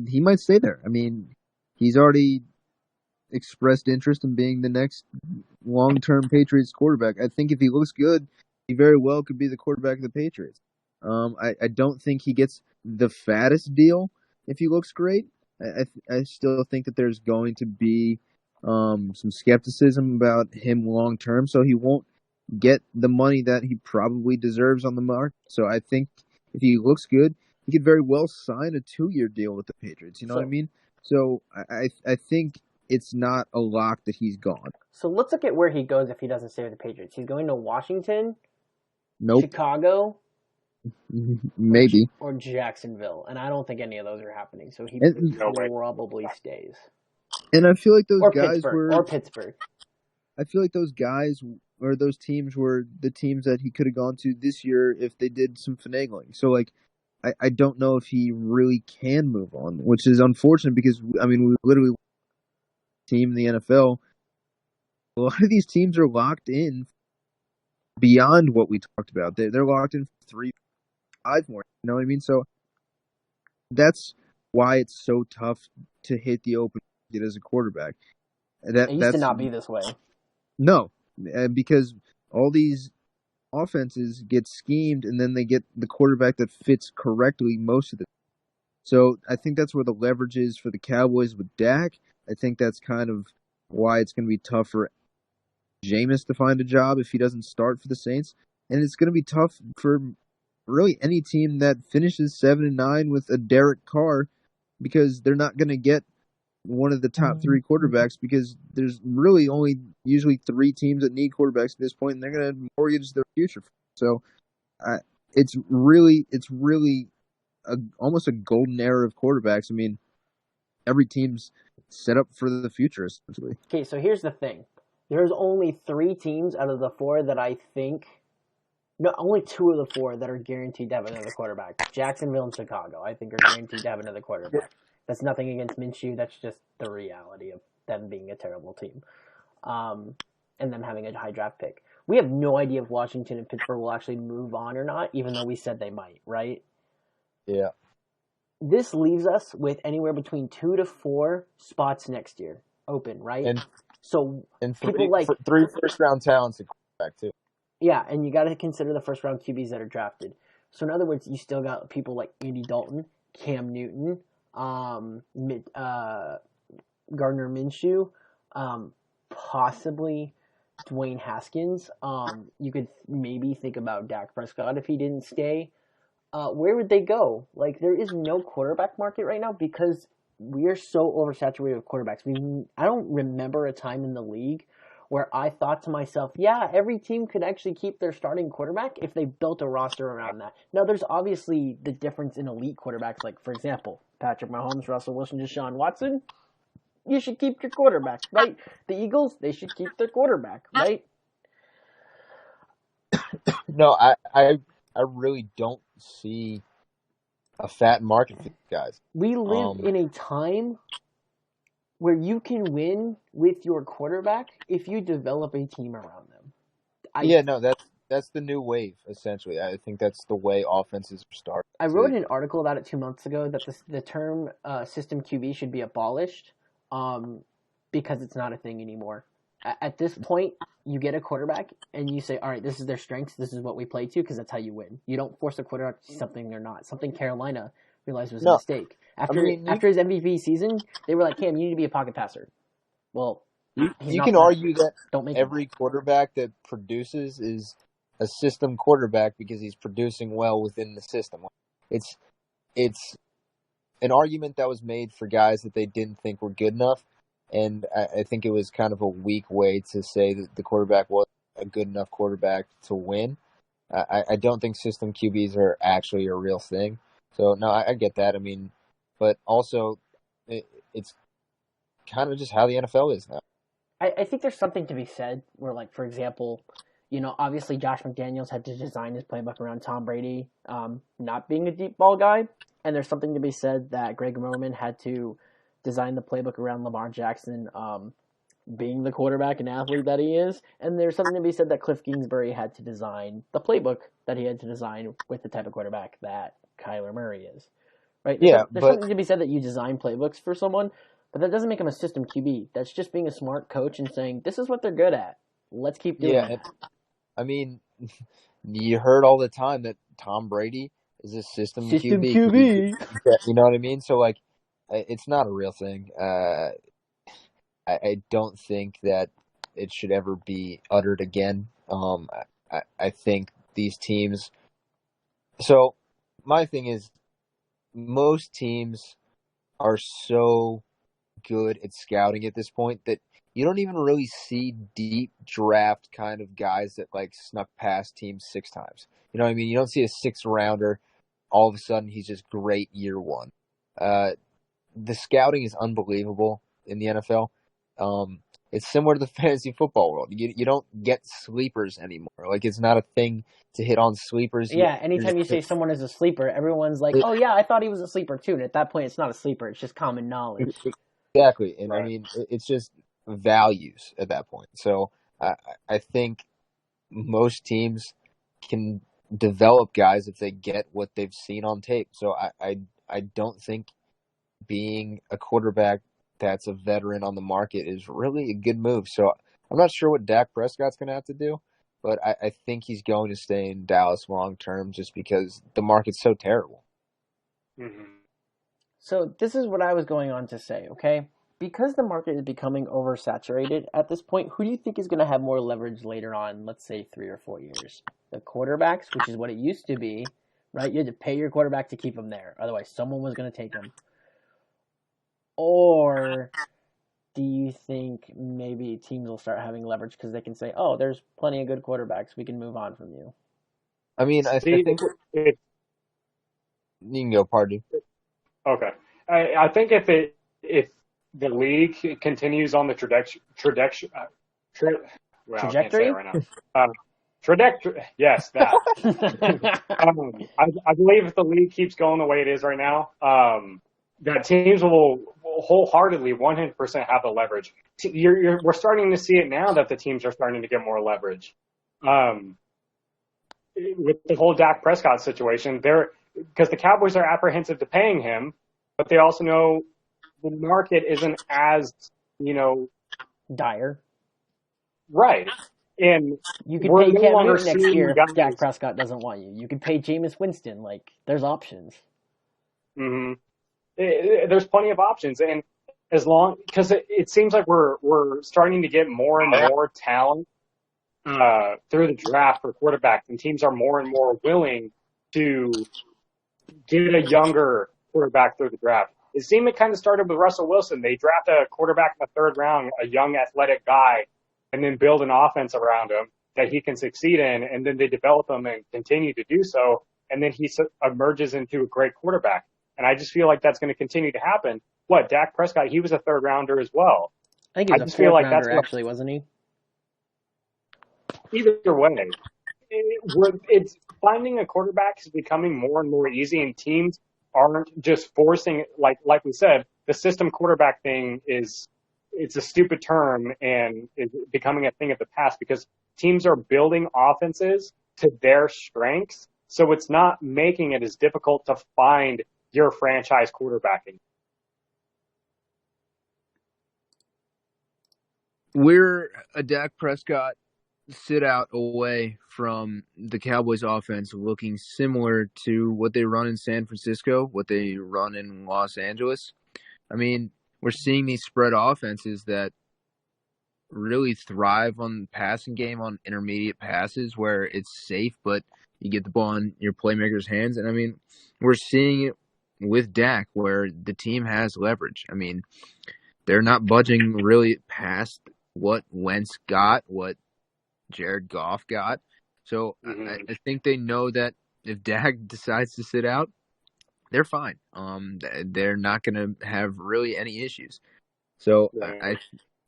Speaker 3: he might stay there. I mean, he's already expressed interest in being the next long-term Patriots quarterback. I think if he looks good, he very well could be the quarterback of the Patriots. I don't think he gets the fattest deal if he looks great. I still think that there's going to be some skepticism about him long term, so he won't get the money that he probably deserves on the mark. So I think if he looks good, he could very well sign a 2-year deal with the Patriots. You know what I mean? So I think it's not a lock that he's gone.
Speaker 1: So let's look at where he goes if he doesn't stay with the Patriots. He's going to Washington,
Speaker 3: Nope.
Speaker 1: Chicago,
Speaker 3: maybe,
Speaker 1: or Jacksonville, and I don't think any of those are happening. So he probably stays.
Speaker 3: And I feel like those
Speaker 1: guys
Speaker 3: were
Speaker 1: Pittsburgh.
Speaker 3: I feel like those guys or those teams were the teams that he could have gone to this year if they did some finagling. So like, I don't know if he really can move on, which is unfortunate because I mean we literally team in the NFL. A lot of these teams are locked in beyond what we talked about. They're locked in 3, 5 more. You know what I mean? So that's why it's so tough to hit the open market as a quarterback.
Speaker 1: It used to not be this way.
Speaker 3: No, because all these offenses get schemed and then they get the quarterback that fits correctly most of the time. So I think that's where the leverage is for the Cowboys with Dak. I think that's kind of why it's going to be tough for Jameis to find a job if he doesn't start for the Saints. And it's going to be tough for really any team that finishes 7-9 with a Derek Carr because they're not going to get one of the top 3 quarterbacks because there's really only usually 3 teams that need quarterbacks at this point, and they're going to mortgage their future. So it's really almost a golden era of quarterbacks. I mean, every team's set up for the future essentially.
Speaker 1: Okay, so here's the thing. There's only 3 teams out of the 4 that I think. No, only 2 of the 4 that are guaranteed to have another quarterback. Jacksonville and Chicago, I think, are guaranteed to have another quarterback. That's nothing against Minshew. That's just the reality of them being a terrible team, and them having a high draft pick. We have no idea if Washington and Pittsburgh will actually move on or not, even though we said they might, right?
Speaker 3: Yeah.
Speaker 1: This leaves us with anywhere between 2 to 4 spots next year open, right?
Speaker 3: And
Speaker 1: so
Speaker 3: three,
Speaker 1: people like
Speaker 3: 3 first-round talents at quarterback too.
Speaker 1: Yeah, and you got to consider the first round QBs that are drafted. So in other words, you still got people like Andy Dalton, Cam Newton, Gardner Minshew, possibly Dwayne Haskins. You could maybe think about Dak Prescott if he didn't stay. Where would they go? Like, there is no quarterback market right now because we are so oversaturated with quarterbacks. I don't remember a time in the league where I thought to myself, yeah, every team could actually keep their starting quarterback if they built a roster around that. Now, there's obviously the difference in elite quarterbacks, like, for example, Patrick Mahomes, Russell Wilson, Deshaun Watson. You should keep your quarterback, right? The Eagles, they should keep their quarterback, right?
Speaker 3: No, I really don't see a fat market for these guys.
Speaker 1: We live in a time where you can win with your quarterback if you develop a team around them.
Speaker 3: That's the new wave, essentially. I think that's the way offenses are starting.
Speaker 1: I wrote an article about it 2 months ago that the term system QB should be abolished because it's not a thing anymore. At this point, you get a quarterback and you say, all right, this is their strengths, this is what we play to, because that's how you win. You don't force a quarterback to do something they're not. Something Carolina realized was a mistake. After his MVP season, they were like, Cam, you need to be a pocket passer. Well,
Speaker 3: you can argue that every quarterback that produces is a system quarterback because he's producing well within the system. It's an argument that was made for guys that they didn't think were good enough, and I think it was kind of a weak way to say that the quarterback was a good enough quarterback to win. I don't think system QBs are actually a real thing. So, no, I get that. I mean, but also it's kind of just how the NFL is now.
Speaker 1: I think there's something to be said where, like, for example, obviously Josh McDaniels had to design his playbook around Tom Brady not being a deep ball guy. And there's something to be said that Greg Roman had to design the playbook around Lamar Jackson being the quarterback and athlete that he is. And there's something to be said that Cliff Kingsbury had to design the playbook that he had to design with the type of quarterback that Kyler Murray is. Right? There's something to be said that you design playbooks for someone, but that doesn't make him a system QB. That's just being a smart coach and saying, this is what they're good at. Let's keep doing it.
Speaker 3: I mean, you heard all the time that Tom Brady is a system QB. You know what I mean? So, like, it's not a real thing. I don't think that it should ever be uttered again. I think these teams... So, my thing is, most teams are so good at scouting at this point that you don't even really see deep draft kind of guys that, like, snuck past teams 6 times. You know what I mean? You don't see a 6th rounder, all of a sudden he's just great year 1. The scouting is unbelievable in the NFL. It's similar to the fantasy football world. You don't get sleepers anymore. Like, it's not a thing to hit on sleepers.
Speaker 1: Yeah, anytime you say someone is a sleeper, everyone's like, oh yeah, I thought he was a sleeper too. And at that point, it's not a sleeper. It's just common knowledge.
Speaker 3: Exactly. And right. I mean, it's just values at that point. So I think most teams can develop guys if they get what they've seen on tape. So I don't think being a quarterback that's a veteran on the market is really a good move. So I'm not sure what Dak Prescott's going to have to do, but I think he's going to stay in Dallas long term just because the market's so terrible.
Speaker 2: Mm-hmm.
Speaker 1: So this is what I was going on to say, okay? Because the market is becoming oversaturated at this point, who do you think is going to have more leverage later on, let's say 3 or 4 years? The quarterbacks, which is what it used to be, right? You had to pay your quarterback to keep him there. Otherwise, someone was going to take him. Or do you think maybe teams will start having leverage because they can say, oh, there's plenty of good quarterbacks. We can move on from you?
Speaker 3: I mean, I
Speaker 2: See,
Speaker 3: think
Speaker 2: if
Speaker 3: you can go, pardon.
Speaker 2: okay, I think if the league continues on the trajectory, well, I can't say it
Speaker 1: Trajectory?
Speaker 2: right now. Trajectory, yes, that. I believe if the league keeps going the way it is right now, that teams will wholeheartedly 100% have the leverage. We're starting to see it now that the teams are starting to get more leverage. With the whole Dak Prescott situation, because the Cowboys are apprehensive to paying him, but they also know the market isn't as,
Speaker 1: Dire.
Speaker 2: right. And
Speaker 1: You could
Speaker 2: we're
Speaker 1: pay
Speaker 2: no
Speaker 1: Cam
Speaker 2: longer
Speaker 1: Newton next
Speaker 2: seeing
Speaker 1: year if Dak
Speaker 2: guys.
Speaker 1: Prescott doesn't want you. You could pay Jameis Winston. Like, there's options.
Speaker 2: Mm-hmm. There's plenty of options, and because it seems like we're starting to get more and more talent through the draft for quarterbacks, and teams are more and more willing to get a younger quarterback through the draft. It seemed it kind of started with Russell Wilson. They draft a quarterback in the third round, a young athletic guy, and then build an offense around him that he can succeed in, and then they develop him and continue to do so, and then he emerges into a great quarterback. And I just feel like that's going to continue to happen. Dak Prescott, he was a third rounder as well.
Speaker 1: I think he
Speaker 2: I
Speaker 1: was a
Speaker 2: just feel
Speaker 1: fourth
Speaker 2: like that's
Speaker 1: rounder,
Speaker 2: going
Speaker 1: actually, wasn't he?
Speaker 2: to, either way, it's finding a quarterback is becoming more and more easy, and teams aren't just forcing, like we said, the system quarterback thing it's a stupid term and is becoming a thing of the past because teams are building offenses to their strengths. So it's not making it as difficult to find your franchise quarterbacking.
Speaker 3: We're a Dak Prescott sit out away from the Cowboys offense looking similar to what they run in San Francisco, what they run in Los Angeles. I mean, we're seeing these spread offenses that really thrive on the passing game on intermediate passes where it's safe, but you get the ball in your playmaker's hands. And I mean, we're seeing it with Dak where the team has leverage. I mean, they're not budging really past what Wentz got, what Jared Goff got. So I think they know that if Dak decides to sit out, they're fine. They're not going to have really any issues. So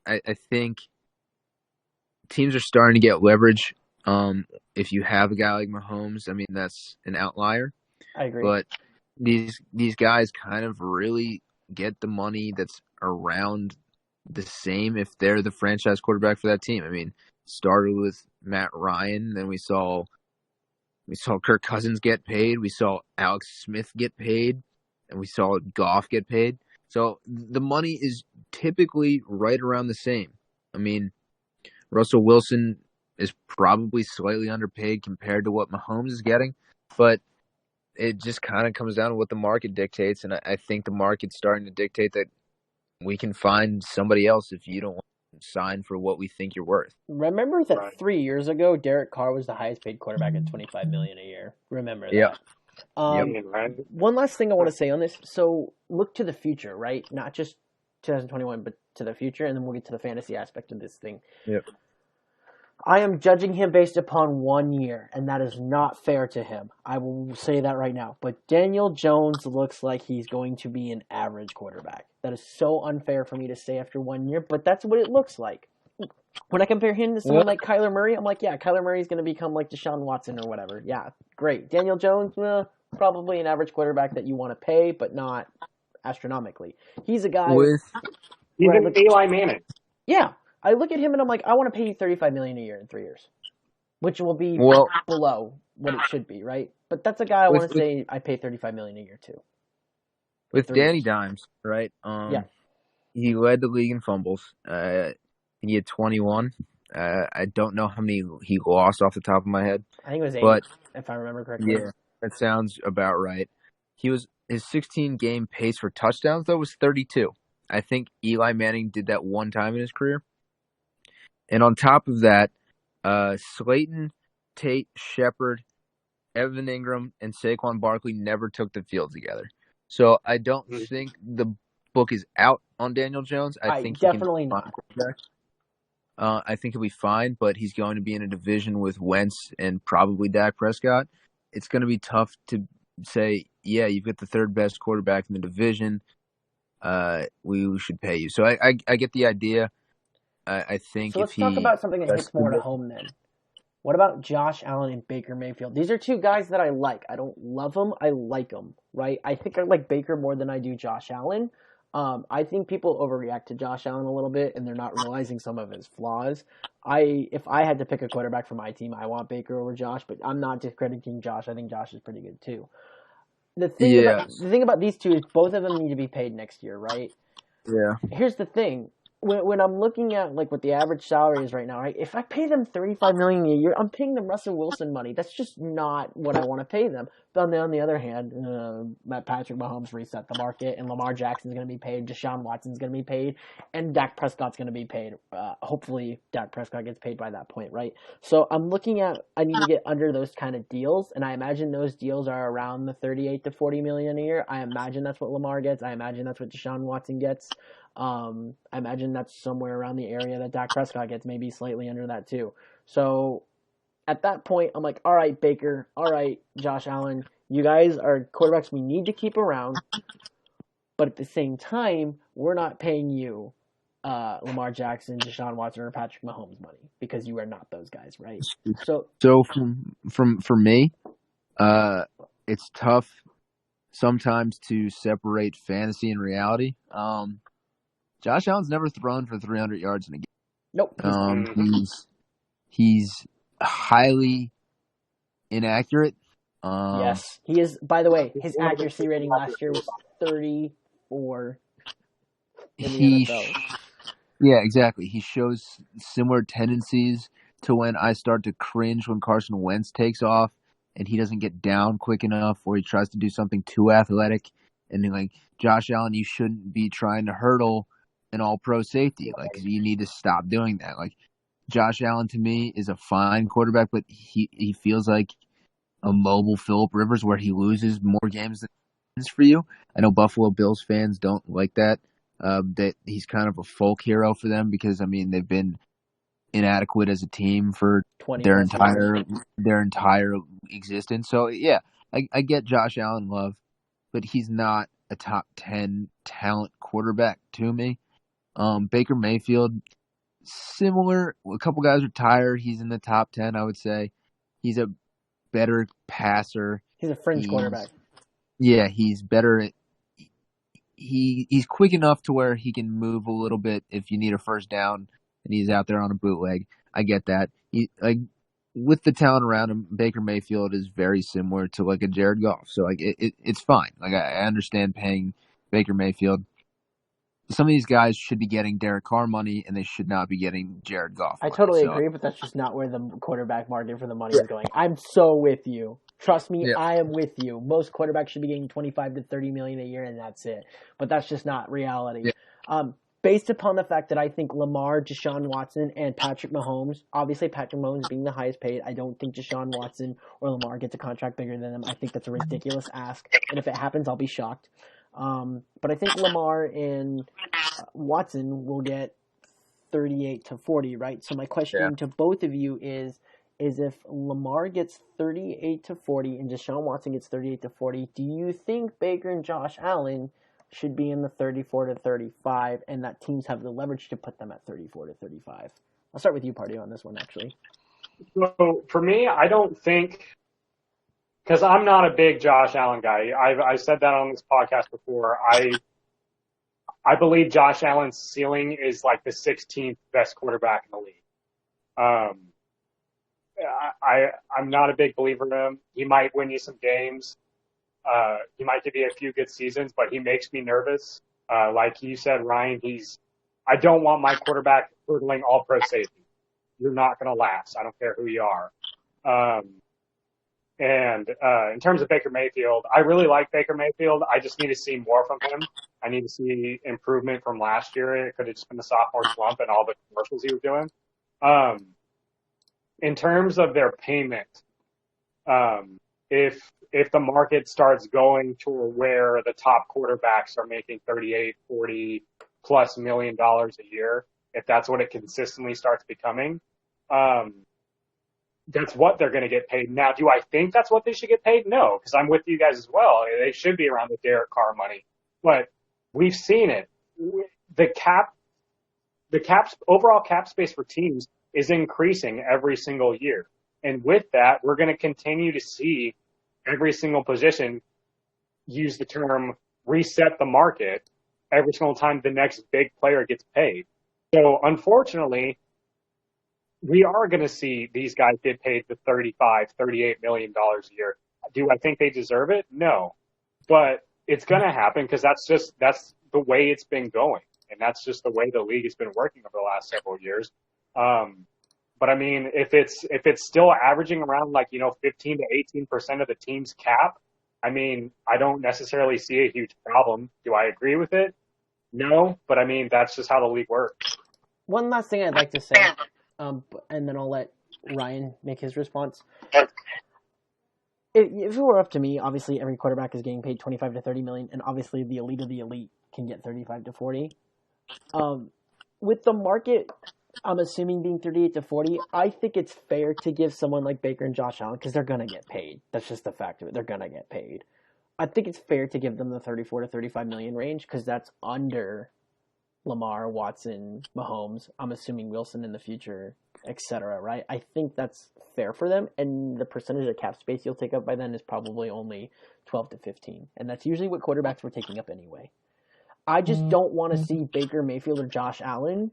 Speaker 3: I think teams are starting to get leverage. If you have a guy like Mahomes, I mean that's an outlier.
Speaker 1: I agree.
Speaker 3: But these guys kind of really get the money that's around the same if they're the franchise quarterback for that team. I mean, started with Matt Ryan, then we saw Kirk Cousins get paid, we saw Alex Smith get paid, and we saw Goff get paid. So the money is typically right around the same. I mean, Russell Wilson is probably slightly underpaid compared to what Mahomes is getting, but it just kind of comes down to what the market dictates, and I think the market's starting to dictate that we can find somebody else if you don't want to sign for what we think you're worth.
Speaker 1: Remember that 3 years ago, Derek Carr was the highest paid quarterback at $25 million a year. Remember that?
Speaker 3: Yeah.
Speaker 1: One last thing I want to say on this. So look to the future, right? Not just 2021, but to the future, and then we'll get to the fantasy aspect of this thing.
Speaker 3: Yep.
Speaker 1: I am judging him based upon 1 year, and that is not fair to him. I will say that right now. But Daniel Jones looks like he's going to be an average quarterback. That is so unfair for me to say after 1 year, but that's what it looks like. When I compare him to someone like Kyler Murray, I'm like, yeah, Kyler Murray's going to become like Deshaun Watson or whatever. Yeah, great. Daniel Jones, probably an average quarterback that you want to pay, but not astronomically. He's a guy
Speaker 2: he's an Eli Manning.
Speaker 1: Yeah. I look at him and I'm like, I want to pay you $35 million a year in 3 years, which will be below what it should be, right? But that's a guy I want to say I pay $35 million a year to.
Speaker 3: With Danny Dimes, right? Yeah. He led the league in fumbles. He had 21. I don't know how many he lost off the top of my head.
Speaker 1: I think it was 8, if I remember correctly.
Speaker 3: Yeah, that sounds about right. His 16-game pace for touchdowns, though, was 32. I think Eli Manning did that one time in his career. And on top of that, Slayton, Tate, Shepard, Evan Ingram, and Saquon Barkley never took the field together. So I don't think the book is out on Daniel Jones. I think
Speaker 1: definitely not.
Speaker 3: I think he'll be fine, but he's going to be in a division with Wentz and probably Dak Prescott. it's going to be tough to say, yeah, you've got the third best quarterback in the division. We should pay you. So I get the idea. I think
Speaker 1: So
Speaker 3: if
Speaker 1: let's talk
Speaker 3: he
Speaker 1: about something that hits more to home then. What about Josh Allen and Baker Mayfield? These are two guys that I like. I don't love them. I like them, right? I think I like Baker more than I do Josh Allen. I think people overreact to Josh Allen a little bit, and they're not realizing some of his flaws. If I had to pick a quarterback for my team, I want Baker over Josh, but I'm not discrediting Josh. I think Josh is pretty good too. The thing about these two is both of them need to be paid next year, right?
Speaker 3: Yeah.
Speaker 1: Here's the thing. When I'm looking at like what the average salary is right now, right? If I pay them $35 million a year, I'm paying them Russell Wilson money. That's just not what I want to pay them. But on the other hand, Patrick Mahomes reset the market, and Lamar Jackson's going to be paid, Deshaun Watson's going to be paid, and Dak Prescott's going to be paid. Hopefully, Dak Prescott gets paid by that point, right? So I'm looking at I need to get under those kind of deals, and I imagine those deals are around the 38 to 40 million a year. I imagine that's what Lamar gets. I imagine that's what Deshaun Watson gets. I imagine that's somewhere around the area that Dak Prescott gets, maybe slightly under that too. So at that point, I'm like, all right, Baker, all right, Josh Allen, you guys are quarterbacks we need to keep around, but at the same time, we're not paying you Lamar Jackson, Deshaun Watson, or Patrick Mahomes money because you are not those guys, right?
Speaker 3: So for me, it's tough sometimes to separate fantasy and reality. Josh Allen's never thrown for 300 yards in a game.
Speaker 1: Nope.
Speaker 3: He's highly inaccurate.
Speaker 1: Yes, he is. By the way, his accuracy rating last year was 34 in the NFL.
Speaker 3: Yeah, exactly. He shows similar tendencies to when I start to cringe when Carson Wentz takes off and he doesn't get down quick enough, or he tries to do something too athletic. And then, like, Josh Allen, you shouldn't be trying to hurdle an all-pro safety. Like, you need to stop doing that. Like, Josh Allen, to me, is a fine quarterback, but he feels like a mobile Phillip Rivers where he loses more games than he wins for you. I know Buffalo Bills fans don't like that. That he's kind of a folk hero for them because, I mean, they've been inadequate as a team for their entire existence. So, yeah, I get Josh Allen love, but he's not a top 10 talent quarterback to me. Baker Mayfield, similar. A couple guys retired. He's in the top 10, I would say. He's a better passer.
Speaker 1: He's a fringe quarterback.
Speaker 3: Yeah, he's better. He's quick enough to where he can move a little bit if you need a first down and he's out there on a bootleg. I get that. With the talent around him, Baker Mayfield is very similar to like a Jared Goff. So like it's fine. Like I understand paying Baker Mayfield. Some of these guys should be getting Derek Carr money, and they should not be getting Jared Goff money.
Speaker 1: I totally agree, but that's just not where the quarterback market for the money is going. I'm so with you. Trust me, I am with you. Most quarterbacks should be getting 25 to 30 million a year, and that's it. But that's just not reality. Yeah. Based upon the fact that I think Lamar, Deshaun Watson, and Patrick Mahomes, obviously Patrick Mahomes being the highest paid, I don't think Deshaun Watson or Lamar gets a contract bigger than them. I think that's a ridiculous ask, and if it happens, I'll be shocked. But I think Lamar and Watson will get 38 to 40, right? So my question to both of you is if Lamar gets 38 to 40 and Deshaun Watson gets 38 to 40, do you think Baker and Josh Allen should be in the 34 to 35 and that teams have the leverage to put them at 34 to 35? I'll start with you, Party, on this one, actually.
Speaker 2: So for me, I don't think, because I'm not a big Josh Allen guy. I said that on this podcast before. I believe Josh Allen's ceiling is like the 16th best quarterback in the league. I'm not a big believer in him. He might win you some games. He might give you a few good seasons, but he makes me nervous. Like you said, Ryan, I don't want my quarterback hurdling all pro safety. You're not going to last. I don't care who you are. And in terms of Baker Mayfield, I really like Baker Mayfield. I just need to see more from him. I need to see improvement from last year. It could have just been the sophomore slump and all the commercials he was doing. In terms of their payment, if the market starts going to where the top quarterbacks are making 38, 40 plus $1 million a year, if that's what it consistently starts becoming, that's what they're going to get paid. Now, do I think that's what they should get paid? No, because I'm with you guys as well. They should be around the Derek Carr money. But we've seen it. The overall cap space for teams is increasing every single year. And with that, we're going to continue to see every single position use the term reset the market every single time the next big player gets paid. So unfortunately, we are going to see these guys get paid the $35-38 million a year. Do I think they deserve it? No. But it's going to happen because that's the way it's been going. And that's just the way the league has been working over the last several years. But I mean, if it's still averaging around 15 to 18% of the team's cap, I mean, I don't necessarily see a huge problem. Do I agree with it? No, but I mean, that's just how the league works.
Speaker 1: One last thing I'd like to say, and then I'll let Ryan make his response. If it were up to me, obviously every quarterback is getting paid 25 to 30 million, and obviously the elite of the elite can get 35 to 40. With the market, I'm assuming being 38 to 40, I think it's fair to give someone like Baker and Josh Allen because they're going to get paid. That's just the fact of it. They're going to get paid. I think it's fair to give them the 34 to 35 million range because that's under Lamar, Watson, Mahomes. I'm assuming Wilson in the future, etc. Right? I think that's fair for them, and the percentage of cap space you'll take up by then is probably only 12 to 15, and that's usually what quarterbacks were taking up anyway. I just don't want to see Baker Mayfield or Josh Allen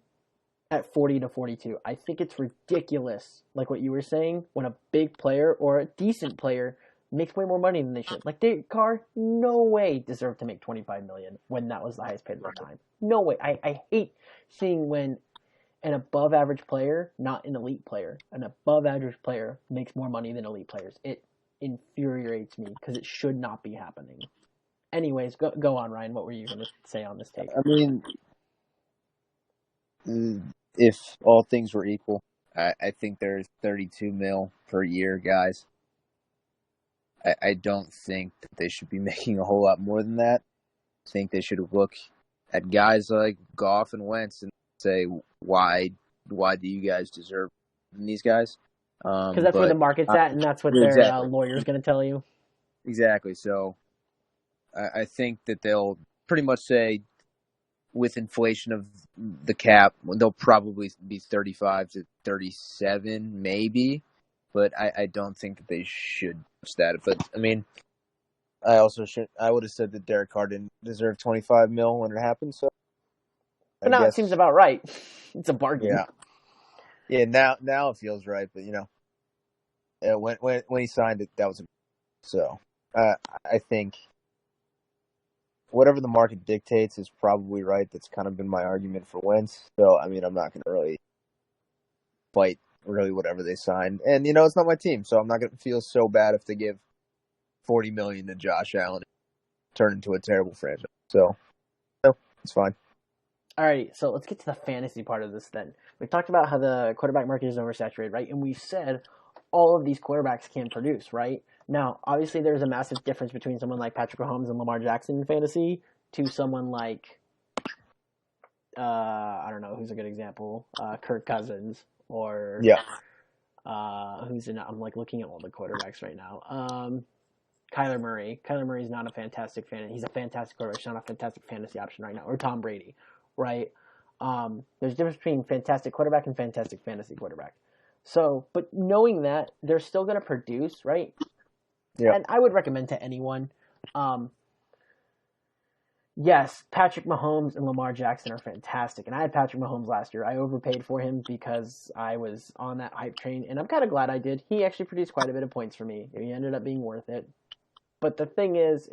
Speaker 1: at 40 to 42. I think it's ridiculous, like what you were saying, when a big player or a decent player makes way more money than they should. Like Derek Carr, no way deserved to make $25 million when that was the highest paid of the time. No way. I hate seeing when an above average player, not an elite player, an above average player makes more money than elite players. It infuriates me because it should not be happening. Anyways, go on, Ryan. What were you going to say on this take?
Speaker 3: I mean, if all things were equal, I think there's 32 mil per year, guys. I don't think that they should be making a whole lot more than that. I think they should look at guys like Goff and Wentz and say, why do you guys deserve these guys?
Speaker 1: Because that's where the market's at, and that's what their lawyer's going to tell you.
Speaker 3: Exactly. So I think that they'll pretty much say, with inflation of the cap, they'll probably be 35 to 37, maybe. But I don't think that they should touch that. But I mean, I would have said that Derek Carr didn't deserve 25 mil when it happened. So,
Speaker 1: but now it seems about right. It's a bargain.
Speaker 3: Yeah. Now it feels right. But when he signed it, that was so. I think whatever the market dictates is probably right. That's kind of been my argument for Wentz. So I mean, I'm not going to really fight really whatever they sign. And it's not my team, so I'm not going to feel so bad if they give $40 million to Josh Allen and turn into a terrible franchise. So it's fine.
Speaker 1: All right, so let's get to the fantasy part of this then. We talked about how the quarterback market is oversaturated, right? And we've said all of these quarterbacks can produce, right? Now, obviously there's a massive difference between someone like Patrick Mahomes and Lamar Jackson in fantasy to someone like I don't know, who's a good example? Kirk Cousins. Or who's in? I'm looking at all the quarterbacks right now. Kyler Murray. Kyler Murray is not a fantastic fan. He's a fantastic quarterback. He's not a fantastic fantasy option right now. Or Tom Brady, right? There's a difference between fantastic quarterback and fantastic fantasy quarterback. So, but knowing that, they're still going to produce, right?
Speaker 3: Yeah.
Speaker 1: And I would recommend to anyone. Yes, Patrick Mahomes and Lamar Jackson are fantastic. And I had Patrick Mahomes last year. I overpaid for him because I was on that hype train. And I'm kind of glad I did. He actually produced quite a bit of points for me. He ended up being worth it. But the thing is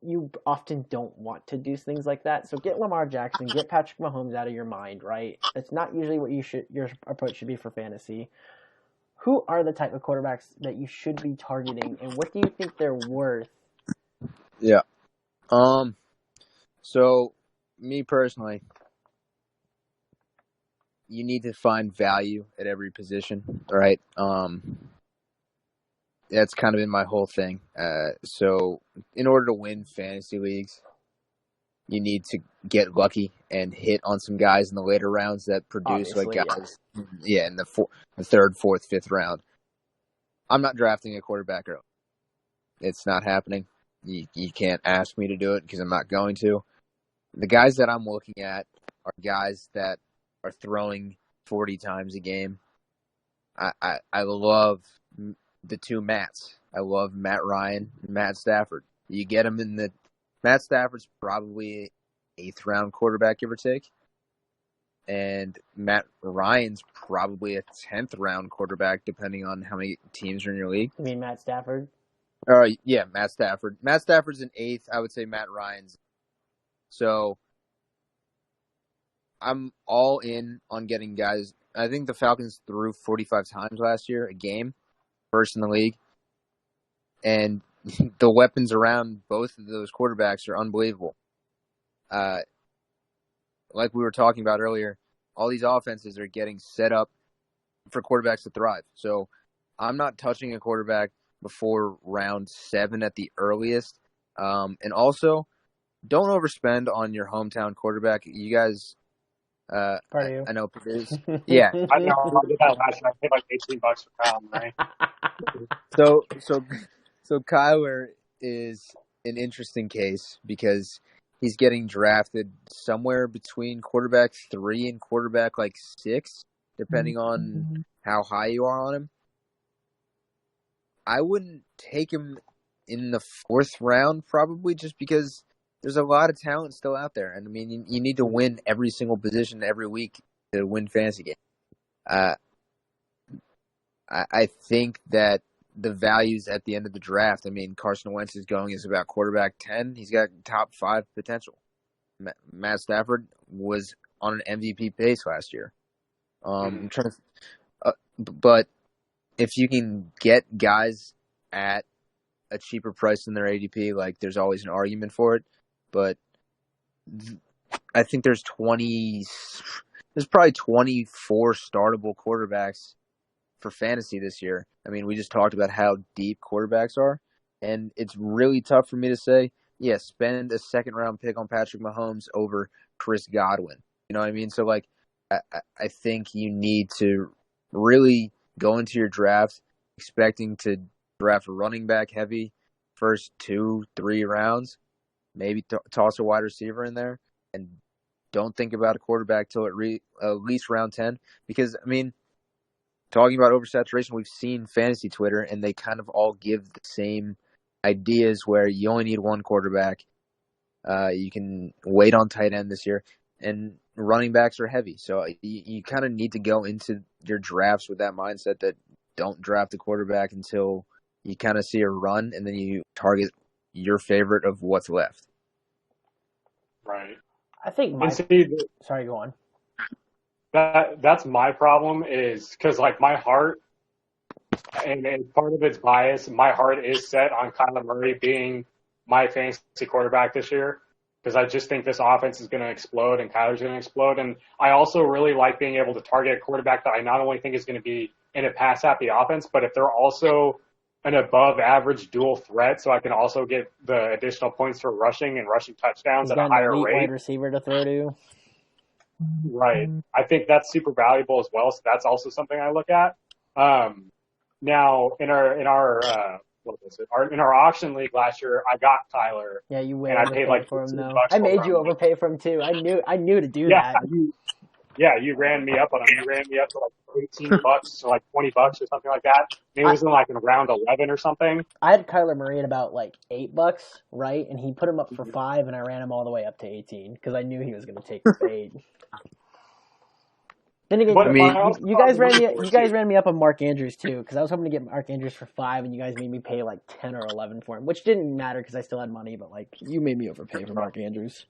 Speaker 1: you often don't want to do things like that. So get Lamar Jackson, get Patrick Mahomes out of your mind, right? That's not usually what your approach should be for fantasy. Who are the type of quarterbacks that you should be targeting, and what do you think they're worth?
Speaker 3: Yeah. So, me personally, you need to find value at every position, right? That's kind of been my whole thing. So, in order to win fantasy leagues, you need to get lucky and hit on some guys in the later rounds that produce,
Speaker 1: Obviously,
Speaker 3: like guys, in the third, fourth, fifth round. I'm not drafting a quarterback early. It's not happening. You can't ask me to do it because I'm not going to. The guys that I'm looking at are guys that are throwing 40 times a game. I love the two Matts. I love Matt Ryan and Matt Stafford. You get them in the Matt Stafford's probably 8th round quarterback, give or take. And Matt Ryan's probably a 10th round quarterback, depending on how many teams are in your league.
Speaker 1: You mean Matt Stafford?
Speaker 3: Yeah, Matt Stafford. Matt Stafford's an 8th. I would say Matt Ryan's. So I'm all in on getting guys. I think the Falcons threw 45 times last year a game, first in the league. And the weapons around both of those quarterbacks are unbelievable. Like we were talking about earlier, all these offenses are getting set up for quarterbacks to thrive. So I'm not touching a quarterback before round 7 at the earliest. And also, don't overspend on your hometown quarterback. You guys, I know Purdue's. Yeah.
Speaker 2: I know. I did that last year. I paid like $18 for Kyle Murray.
Speaker 3: So Kyler is an interesting case because he's getting drafted somewhere between quarterback 3 and quarterback like 6, depending on how high you are on him. I wouldn't take him in the 4th round probably just because there's a lot of talent still out there. And I mean, you need to win every single position every week to win fantasy games. I think that the values at the end of the draft, I mean, Carson Wentz is going as about quarterback 10. He's got top 5 potential. Matt Stafford was on an MVP pace last year. I'm trying to, but if you can get guys at a cheaper price than their ADP, like there's always an argument for it. But I think there's probably 24 startable quarterbacks for fantasy this year. I mean, we just talked about how deep quarterbacks are, and it's really tough for me to say, yeah, spend a 2nd round pick on Patrick Mahomes over Chris Godwin. You know what I mean? So, like, I think you need to really go into your draft expecting to draft a running back heavy first 2-3 rounds, maybe toss a wide receiver in there, and don't think about a quarterback till at least round 10. Because, I mean, talking about oversaturation, we've seen fantasy Twitter, and they kind of all give the same ideas where you only need one quarterback. You can wait on tight end this year, and running backs are heavy. So you kind of need to go into your drafts with that mindset that don't draft a quarterback until you kind of see a run, and then you target your favorite of what's left.
Speaker 2: Right.
Speaker 1: I think sorry, go on.
Speaker 2: That's my problem is because, like, my heart, and part of it's bias, my heart is set on Kyler Murray being my fantasy quarterback this year because I just think this offense is going to explode and Kyler's going to explode. And I also really like being able to target a quarterback that I not only think is going to be in a pass-happy offense, but if they're also an above-average dual threat, so I can also get the additional points for rushing and rushing touchdowns at a higher rate.
Speaker 1: Wide receiver to throw to.
Speaker 2: Right. I think that's super valuable as well. So that's also something I look at. Now in our auction league last year, I got Tyler.
Speaker 1: Yeah, you
Speaker 2: and I paid like
Speaker 1: for him though.
Speaker 2: $15
Speaker 1: I made
Speaker 2: for
Speaker 1: you
Speaker 2: him.
Speaker 1: overpay for him too. I knew to do that.
Speaker 2: You ran me up on him. You ran me up to like $18 or like $20 or something like that. Maybe it was in like in round 11 or something.
Speaker 1: I had Kyler Murray at about like $8, right? And he put him up for 5, and I ran him all the way up to 18 because I knew he was going to take the fade. Then again, you guys ran me up on Mark Andrews too because I was hoping to get Mark Andrews for 5, and you guys made me pay like 10 or 11 for him, which didn't matter because I still had money. But like, you made me overpay for Mark Andrews.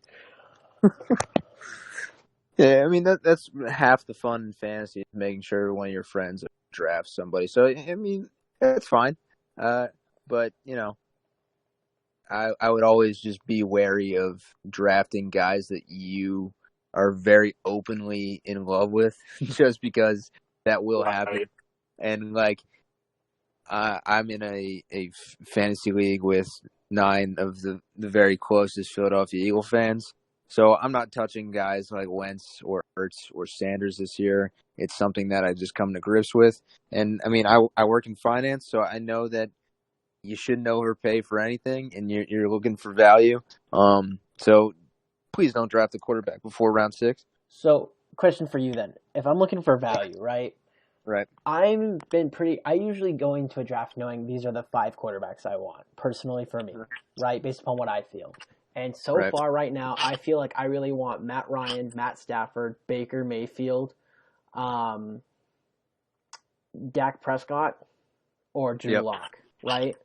Speaker 3: Yeah, I mean that's half the fun in fantasy is making sure one of your friends drafts somebody. So I mean that's fine, but you know, I would always just be wary of drafting guys that you are very openly in love with, just because that will happen. And like, I'm in a fantasy league with 9 of the very closest Philadelphia Eagle fans. So I'm not touching guys like Wentz or Ertz or Sanders this year. It's something that I just come to grips with. And I mean, I work in finance, so I know that you shouldn't overpay for anything, and you're looking for value. So please don't draft a quarterback before round 6.
Speaker 1: So, question for you then: if I'm looking for value, right?
Speaker 3: Right.
Speaker 1: I usually go into a draft knowing these are the 5 quarterbacks I want, personally for me, right? Based upon what I feel. And so
Speaker 3: Right.
Speaker 1: far right now, I feel like I really want Matt Ryan, Matt Stafford, Baker Mayfield, um, Dak Prescott, or Drew
Speaker 3: Yep.
Speaker 1: Lock, right?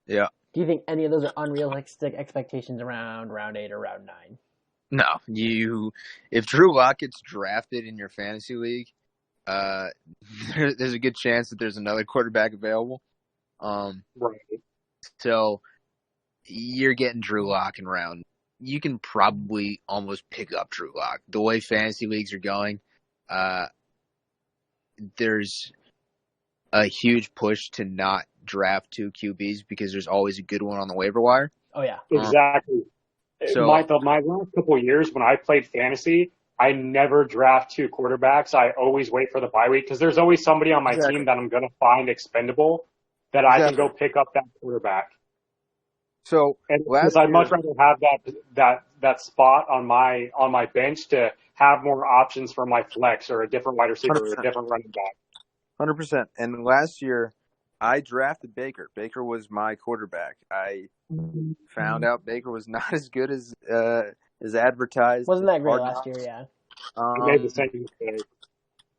Speaker 3: Yeah.
Speaker 1: Do you think any of those are unrealistic expectations around round 8 or round 9?
Speaker 3: No, if Drew Lock gets drafted in your fantasy league, there's a good chance that there's another quarterback available.
Speaker 2: Right.
Speaker 3: So you're getting Drew Lock in round. You can probably almost pick up Drew Lock. The way fantasy leagues are going, there's a huge push to not draft 2 QBs because there's always a good one on the waiver wire.
Speaker 1: Oh yeah,
Speaker 2: Exactly.
Speaker 3: So
Speaker 2: my last couple of years when I played fantasy, I never draft 2 quarterbacks. I always wait for the bye week because there's always somebody on my team that I'm going to find expendable that I can go pick up that quarterback.
Speaker 3: So
Speaker 2: And because I'd much rather have that spot on my bench to have more options for my flex or a different wide receiver
Speaker 3: 100%.
Speaker 2: or a different running back.
Speaker 3: 100%. And last year, I drafted Baker. Baker was my quarterback. I found out Baker was not as good as advertised.
Speaker 1: wasn't that great last year? Yeah.
Speaker 2: I made the same mistake.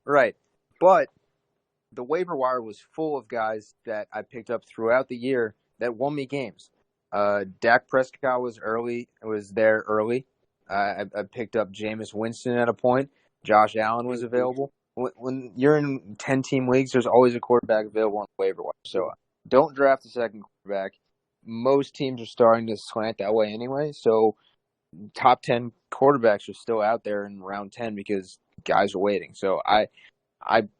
Speaker 3: Right. But the waiver wire was full of guys that I picked up throughout the year that won me games. Dak Prescott was there early. I picked up Jameis Winston at a point. Josh Allen was available. When you're in 10-team leagues, there's always a quarterback available on the waiver wire. So don't draft a second quarterback. Most teams are starting to slant that way anyway. So top 10 quarterbacks are still out there in round 10 because guys are waiting. So I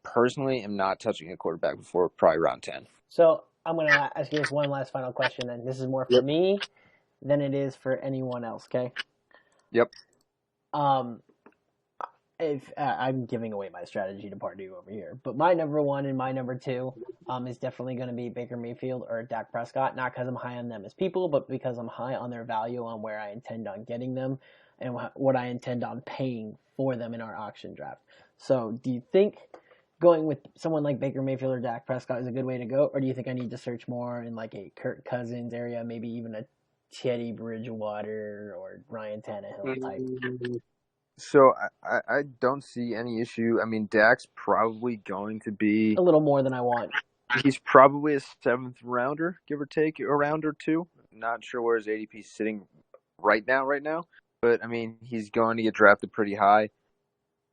Speaker 3: personally am not touching a quarterback before probably round 10.
Speaker 1: So I'm going to ask you this one last final question then. This is more for me than it is for anyone else, okay?
Speaker 3: Yep.
Speaker 1: If I'm giving away my strategy to Pardue over here, but my number 1 and my number 2 is definitely going to be Baker Mayfield or Dak Prescott, not because I'm high on them as people, but because I'm high on their value, on where I intend on getting them and what I intend on paying for them in our auction draft. So do you think going with someone like Baker Mayfield or Dak Prescott is a good way to go, or do you think I need to search more in like a Kirk Cousins area, maybe even a Teddy Bridgewater or Ryan Tannehill type?
Speaker 3: So I don't see any issue. I mean, Dak's probably going to be
Speaker 1: a little more than I want.
Speaker 3: He's probably a 7th rounder, give or take a round or 2. Not sure where his ADP is sitting right now. But I mean, he's going to get drafted pretty high.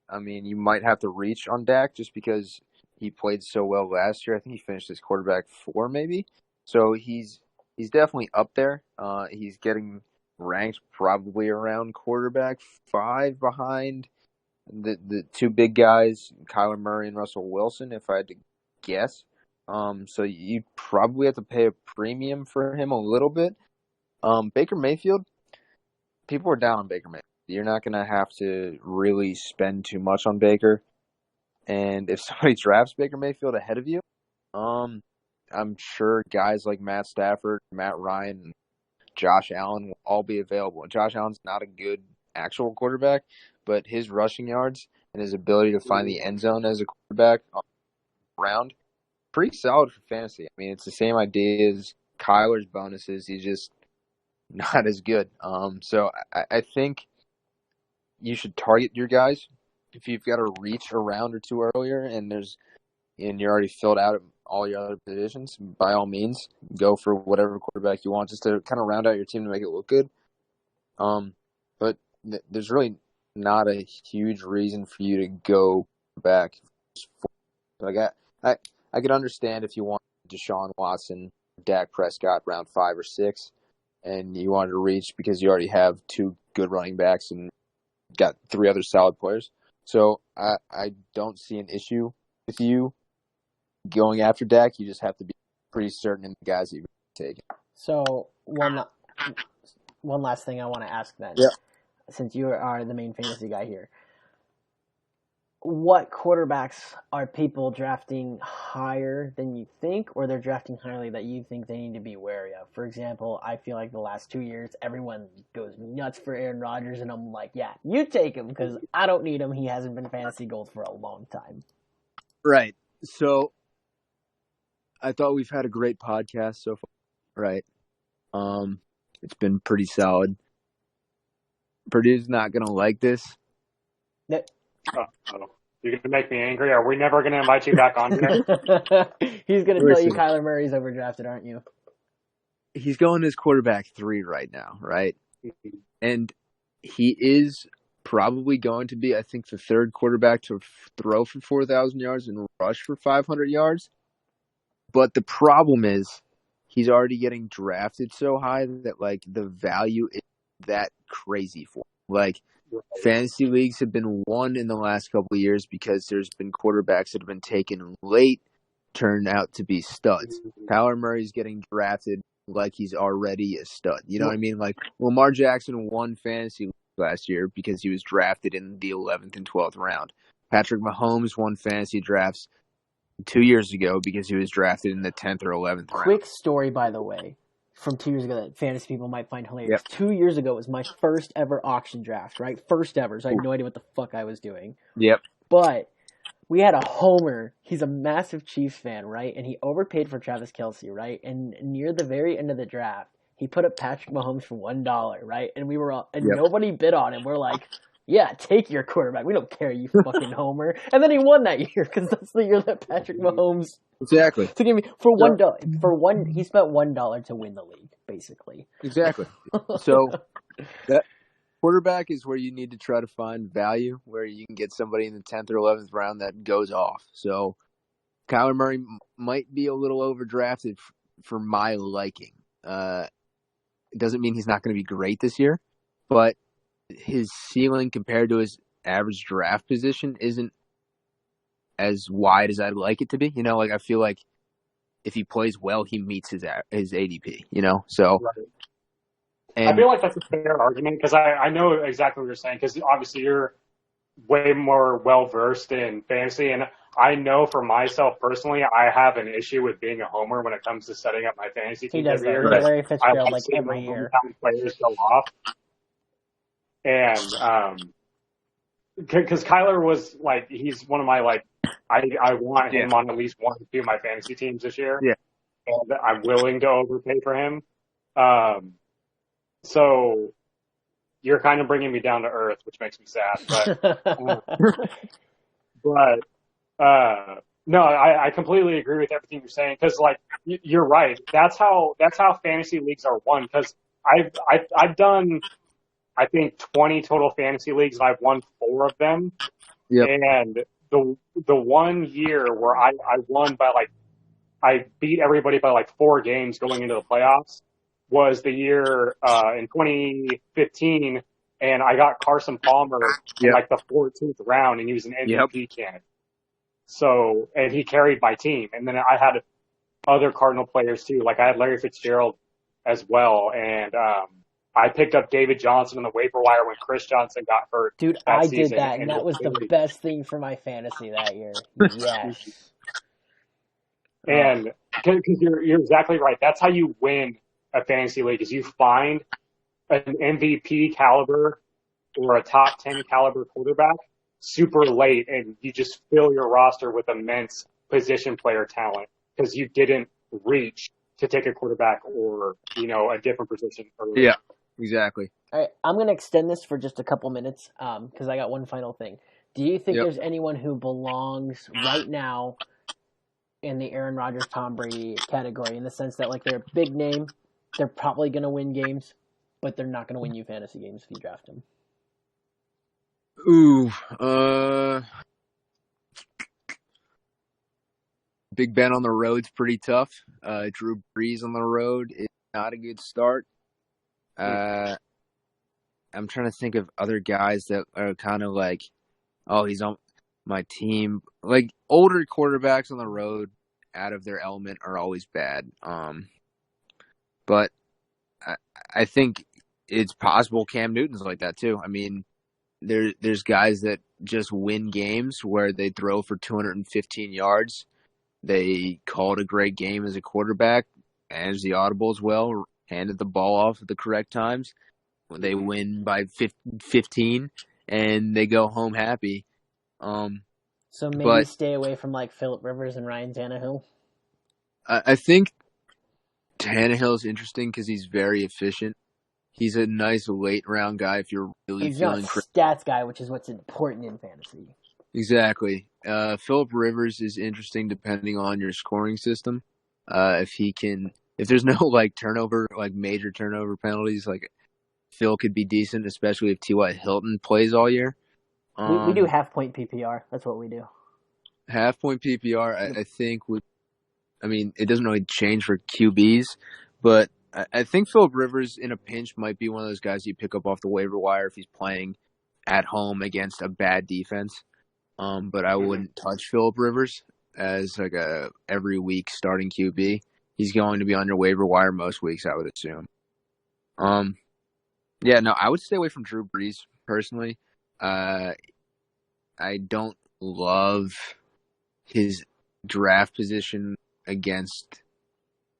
Speaker 3: I mean, you might have to reach on Dak just because he played so well last year. I think he finished as quarterback 4 maybe. So he's definitely up there. He's getting ranked probably around quarterback 5 behind the 2 big guys, Kyler Murray and Russell Wilson, if I had to guess. So you probably have to pay a premium for him a little bit. Baker Mayfield, people are down on Baker Mayfield. You're not going to have to really spend too much on Baker. And if somebody drafts Baker Mayfield ahead of you, I'm sure guys like Matt Stafford, Matt Ryan, and Josh Allen will all be available. Josh Allen's not a good actual quarterback, but his rushing yards and his ability to find the end zone as a quarterback on the ground, pretty solid for fantasy. I mean, it's the same idea as Kyler's bonuses. He's just not as good. So I think you should target your guys. If you've got to reach a round or 2 earlier and you're already filled out of all your other positions, by all means, go for whatever quarterback you want just to kind of round out your team to make it look good. But there's really not a huge reason for you to go back. Like I could understand if you want Deshaun Watson, Dak Prescott round 5 or 6, and you wanted to reach because you already have 2 good running backs and got 3 other solid players. So I don't see an issue with you going after Dak. You just have to be pretty certain in the guys that you're taking.
Speaker 1: So one last thing I want to ask then.
Speaker 3: Yeah.
Speaker 1: since you are the main fantasy guy here, what quarterbacks are people drafting higher than you think, or they're drafting highly that you think they need to be wary of? For example, I feel like the last 2 years, everyone goes nuts for Aaron Rodgers, and I'm like, yeah, you take him because I don't need him. He hasn't been fantasy gold for a long time.
Speaker 3: Right. So I thought we've had a great podcast so far. Right. It's been pretty solid. Purdue's not going to like this.
Speaker 2: Uh-oh. You're going to make me angry. Are we never going to invite you back on here?
Speaker 1: He's going to tell you Kyler Murray's overdrafted, aren't you?
Speaker 3: He's going as quarterback 3 right now, right? And he is probably going to be, I think, the third quarterback to throw for 4,000 yards and rush for 500 yards. But the problem is he's already getting drafted so high that, like, the value is that crazy for him. Like, fantasy leagues have been won in the last couple of years because there's been quarterbacks that have been taken late, turned out to be studs. Kyler Murray's getting drafted like he's already a stud. You know what I mean? Like, Lamar Jackson won fantasy last year because he was drafted in the 11th and 12th round. Patrick Mahomes won fantasy drafts 2 years ago because he was drafted in the 10th or 11th round.
Speaker 1: Quick story, by the way, from 2 years ago that fantasy people might find hilarious.
Speaker 3: Yep.
Speaker 1: 2 years ago was my first ever auction draft, right? First ever, so I had no idea what the fuck I was doing.
Speaker 3: Yep.
Speaker 1: But we had a homer. He's a massive Chiefs fan, right? And he overpaid for Travis Kelce, right? And near the very end of the draft, he put up Patrick Mahomes for $1, right? And we were all, and nobody bid on him. We're like, yeah, take your quarterback. We don't care, you fucking homer. And then he won that year because that's the year that Patrick Mahomes
Speaker 3: Exactly.
Speaker 1: to give me for $1. He spent $1 to win the league, basically.
Speaker 3: Exactly. So that quarterback is where you need to try to find value, where you can get somebody in the 10th or 11th round that goes off. So Kyler Murray might be a little overdrafted for my liking. It doesn't mean he's not going to be great this year, but his ceiling compared to his average draft position isn't as wide as I'd like it to be. You know, like, I feel like if he plays well, he meets his ADP, you know? So,
Speaker 2: Right.
Speaker 3: And
Speaker 2: I feel like that's a fair argument because I know exactly what you're saying because obviously you're way more well-versed in fantasy. And I know for myself personally, I have an issue with being a homer when it comes to setting up my fantasy
Speaker 1: He
Speaker 2: team
Speaker 1: does
Speaker 2: every
Speaker 1: that.
Speaker 2: year.
Speaker 1: Larry Fitzgerald,
Speaker 2: I
Speaker 1: like,
Speaker 2: see
Speaker 1: every
Speaker 2: my
Speaker 1: year.
Speaker 2: hometown players go off. And because Kyler was like, he's one of my, like, I want him on at least 1 or 2 of my fantasy teams this year.
Speaker 3: Yeah.
Speaker 2: And I'm willing to overpay for him. So you're kind of bringing me down to earth, which makes me sad. But no, I completely agree with everything you're saying because, like, you're right. That's how fantasy leagues are won. Because I've done, I think, 20 total fantasy leagues, and I've won 4 of them.
Speaker 3: Yep.
Speaker 2: And the 1 year where I won by, like, I beat everybody by like 4 games going into the playoffs was the year in 2015, and I got Carson Palmer in like the 14th round, and he was an MVP candidate. So, and he carried my team. And then I had other Cardinal players too. Like I had Larry Fitzgerald as well, and I picked up David Johnson on the waiver wire when Chris Johnson got hurt.
Speaker 1: Dude, I did that, and that was the best thing for my fantasy that year. Yes.
Speaker 2: And because you're exactly right. That's how you win a fantasy league is you find an MVP caliber or a top 10 caliber quarterback super late, and you just fill your roster with immense position player talent because you didn't reach to take a quarterback or, you know, a different position early.
Speaker 3: Yeah, exactly.
Speaker 1: All right, I'm going to extend this for just a couple minutes because I got one final thing. Do you think there's anyone who belongs right now in the Aaron Rodgers, Tom Brady category in the sense that, like, they're a big name, they're probably going to win games, but they're not going to win you fantasy games if you draft them?
Speaker 3: Ooh, Big Ben on the road's pretty tough. Drew Brees on the road is not a good start. I'm trying to think of other guys that are kind of like, oh, he's on my team. Like, older quarterbacks on the road out of their element are always bad. But I think it's possible Cam Newton's like that too. I mean, there's guys that just win games where they throw for 215 yards. They called a great game as a quarterback, managed the audibles well, handed the ball off at the correct times. They win by 15, and they go home happy.
Speaker 1: So maybe
Speaker 3: but
Speaker 1: stay away from like Phillip Rivers and Ryan Tannehill.
Speaker 3: I think Tannehill is interesting because he's very efficient. He's a nice late round guy if you're really
Speaker 1: He's not a stats guy, which is what's important in fantasy.
Speaker 3: Exactly. Phillip Rivers is interesting depending on your scoring system. If there's no major turnover penalties, like Phil could be decent, especially if T.Y. Hilton plays all year.
Speaker 1: We do half-point PPR. That's what we do.
Speaker 3: Half-point PPR, I think it doesn't really change for QBs, but I think Phillip Rivers in a pinch might be one of those guys you pick up off the waiver wire if he's playing at home against a bad defense. But I wouldn't touch Phillip Rivers as like a every week starting QB. He's going to be on your waiver wire most weeks, I would assume. I would stay away from Drew Brees personally. I don't love his draft position against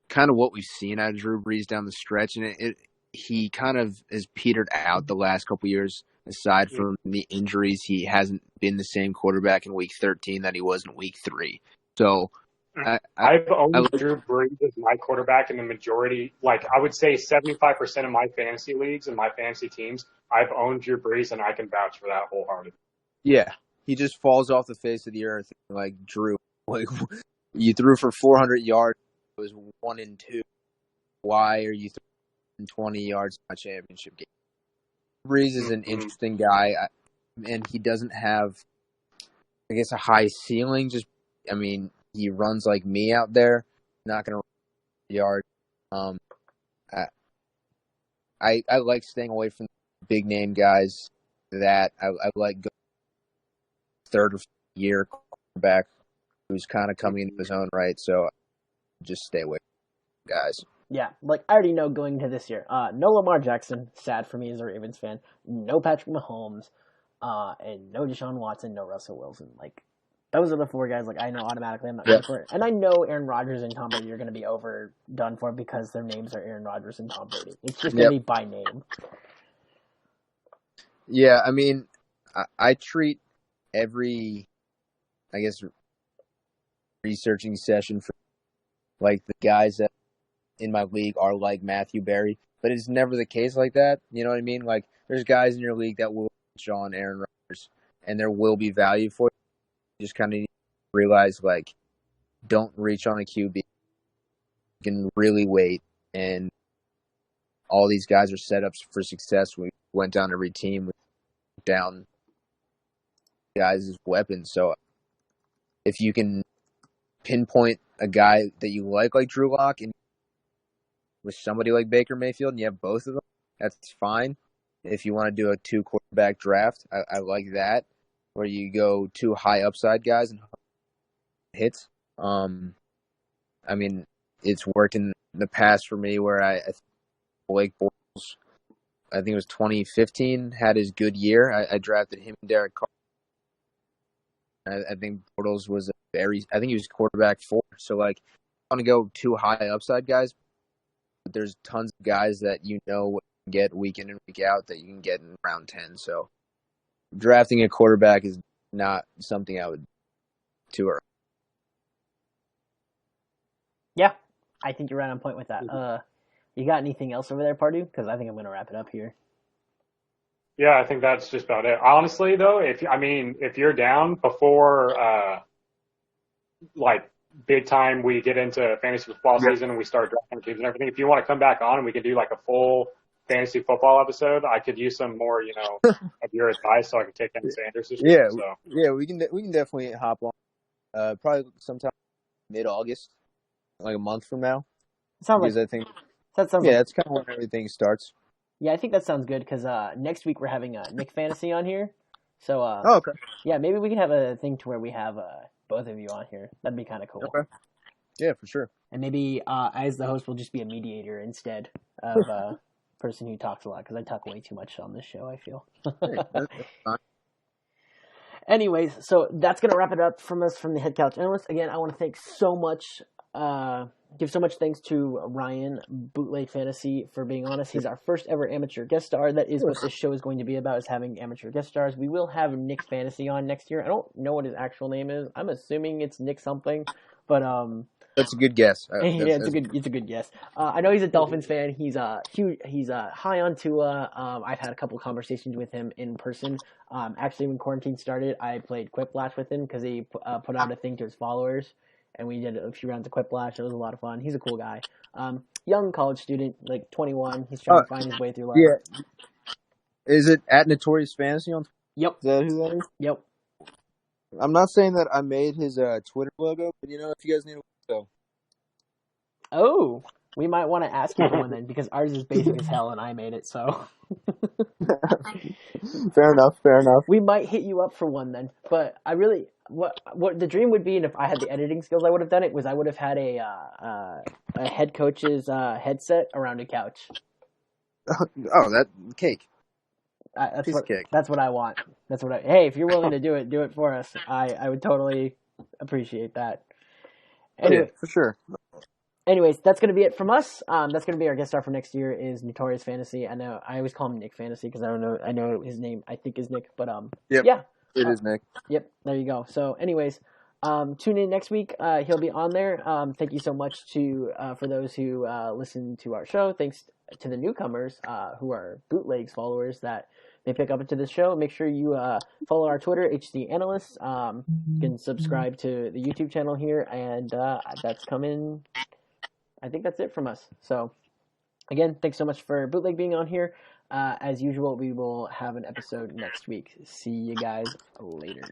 Speaker 3: kind of what we've seen out of Drew Brees down the stretch, and he kind of has petered out the last couple years. Aside from the injuries, he hasn't been the same quarterback in Week 13 that he was in Week 3. So
Speaker 2: I've owned Drew Brees as my quarterback in the majority. Like I would say 75% of my fantasy leagues and my fantasy teams, I've owned Drew Brees, and I can vouch for that wholeheartedly.
Speaker 3: Yeah, he just falls off the face of the earth like Drew. Like you threw for 400 yards, it was 1 and 2. Why are you throwing 20 yards in a championship game? Brees is an interesting guy, and he doesn't have, I guess, a high ceiling. He runs like me out there, not going to run yard. I like staying away from big name guys. That I like third or fourth year quarterback who's kind of coming into his own right. So just stay away from guys.
Speaker 1: Yeah, like I already know going into this year. No Lamar Jackson, sad for me as a Ravens fan. No Patrick Mahomes, and no Deshaun Watson, no Russell Wilson. Like those are the 4 guys. Like I know automatically I'm not going for it, and I know Aaron Rodgers and Tom Brady are going to be overdone for because their names are Aaron Rodgers and Tom Brady. It's just going to be by name.
Speaker 3: Yeah, I treat every, I guess, researching session for like the guys that in my league are like Matthew Berry, but it's never the case like that. You know what I mean? Like there's guys in your league that will reach on Aaron Rodgers, and there will be value for it. You just kind of need to realize, like, don't reach on a QB. You can really wait, and all these guys are setups for success. We went down every team, down guys' weapons. So if you can pinpoint a guy that you like Drew Lock, and with somebody like Baker Mayfield, and you have both of them, that's fine. If you want to do a 2 quarterback draft, I like that, where you go 2 high upside guys and hits. It's worked in the past for me where I Blake Bortles, I think it was 2015, had his good year. I drafted him and Derek Carr. I think Bortles was I think he was quarterback 4. So I want to go 2 high upside guys. But there's tons of guys that what you can get week in and week out that you can get in round 10. So drafting a quarterback is not something I would too early.
Speaker 1: Yeah, I think you're right on point with that. You got anything else over there, Pardue? Because I think I'm going to wrap it up here.
Speaker 2: Yeah, I think that's just about it. Honestly, though, if you're down before big time we get into fantasy football season and we start drafting teams and everything, if you want to come back on and we can do like a full fantasy football episode, I could use some more, of your advice so I can take in Sanders this year.
Speaker 3: Yeah, we can definitely hop on. Probably sometime mid-August, like a month from now.
Speaker 1: Sounds
Speaker 3: I think
Speaker 1: that's kind
Speaker 3: of when everything starts.
Speaker 1: Yeah, I think that sounds good because next week we're having Nick Fantasy on here. So
Speaker 3: okay.
Speaker 1: Yeah, maybe we can have a thing to where we have both of you on here. That'd be kind of cool.
Speaker 3: Okay. Yeah, for sure.
Speaker 1: And maybe as the host, we'll just be a mediator instead of person who talks a lot because I talk way too much on this show, I feel.
Speaker 3: Hey, that's fine.
Speaker 1: Anyways, so that's going to wrap it up from us from the HeadCouch Analysts. Again, I want to thank so much, give so much thanks to Ryan, Bootleg Fantasy, for being on us. He's our first ever amateur guest star. That is what this show is going to be about, is having amateur guest stars. We will have Nick Fantasy on next year. I don't know what his actual name is. I'm assuming it's Nick something, but
Speaker 3: That's a good guess.
Speaker 1: yeah, it's a good guess. I know he's a Dolphins fan. He's huge. He's high on Tua. I've had a couple conversations with him in person. Actually, when quarantine started, I played Quiplash with him because he put out a thing to his followers, and we did a few rounds of Quiplash. It was a lot of fun. He's a cool guy. Young college student, like 21. He's trying to find his way through life.
Speaker 3: Yeah. Is it at Notorious Fantasy on Twitter?
Speaker 1: Yep.
Speaker 3: Is that who that is?
Speaker 1: Yep.
Speaker 3: I'm not saying that I made his Twitter logo, but if you guys need so.
Speaker 1: Oh, we might want to ask you for one then, because ours is basic as hell, and I made it, so.
Speaker 3: Fair enough.
Speaker 1: We might hit you up for one then, but I really what the dream would be, and if I had the editing skills, I would have done it. Was I would have had a head coach's headset around a couch.
Speaker 3: Oh, that cake.
Speaker 1: That's what I want. Hey, if you're willing to do it for us. I would totally appreciate that. Anyway,
Speaker 3: for sure.
Speaker 1: Anyways, that's going to be it from us. That's going to be our guest star for next year is Notorious Fantasy. I know I always call him Nick Fantasy because I don't know. I know his name. I think is Nick, but
Speaker 3: yep.
Speaker 1: Yeah,
Speaker 3: it is Nick.
Speaker 1: Yep, there you go. So, anyways, tune in next week. He'll be on there. Thank you so much for those who listen to our show. Thanks to the newcomers who are Bootlegs followers that they pick up into this show. Make sure you follow our Twitter, HCA Analysts. You can subscribe to the YouTube channel here, and that's coming. I think that's it from us. So, again, thanks so much for Bootleg being on here. As usual, we will have an episode next week. See you guys later.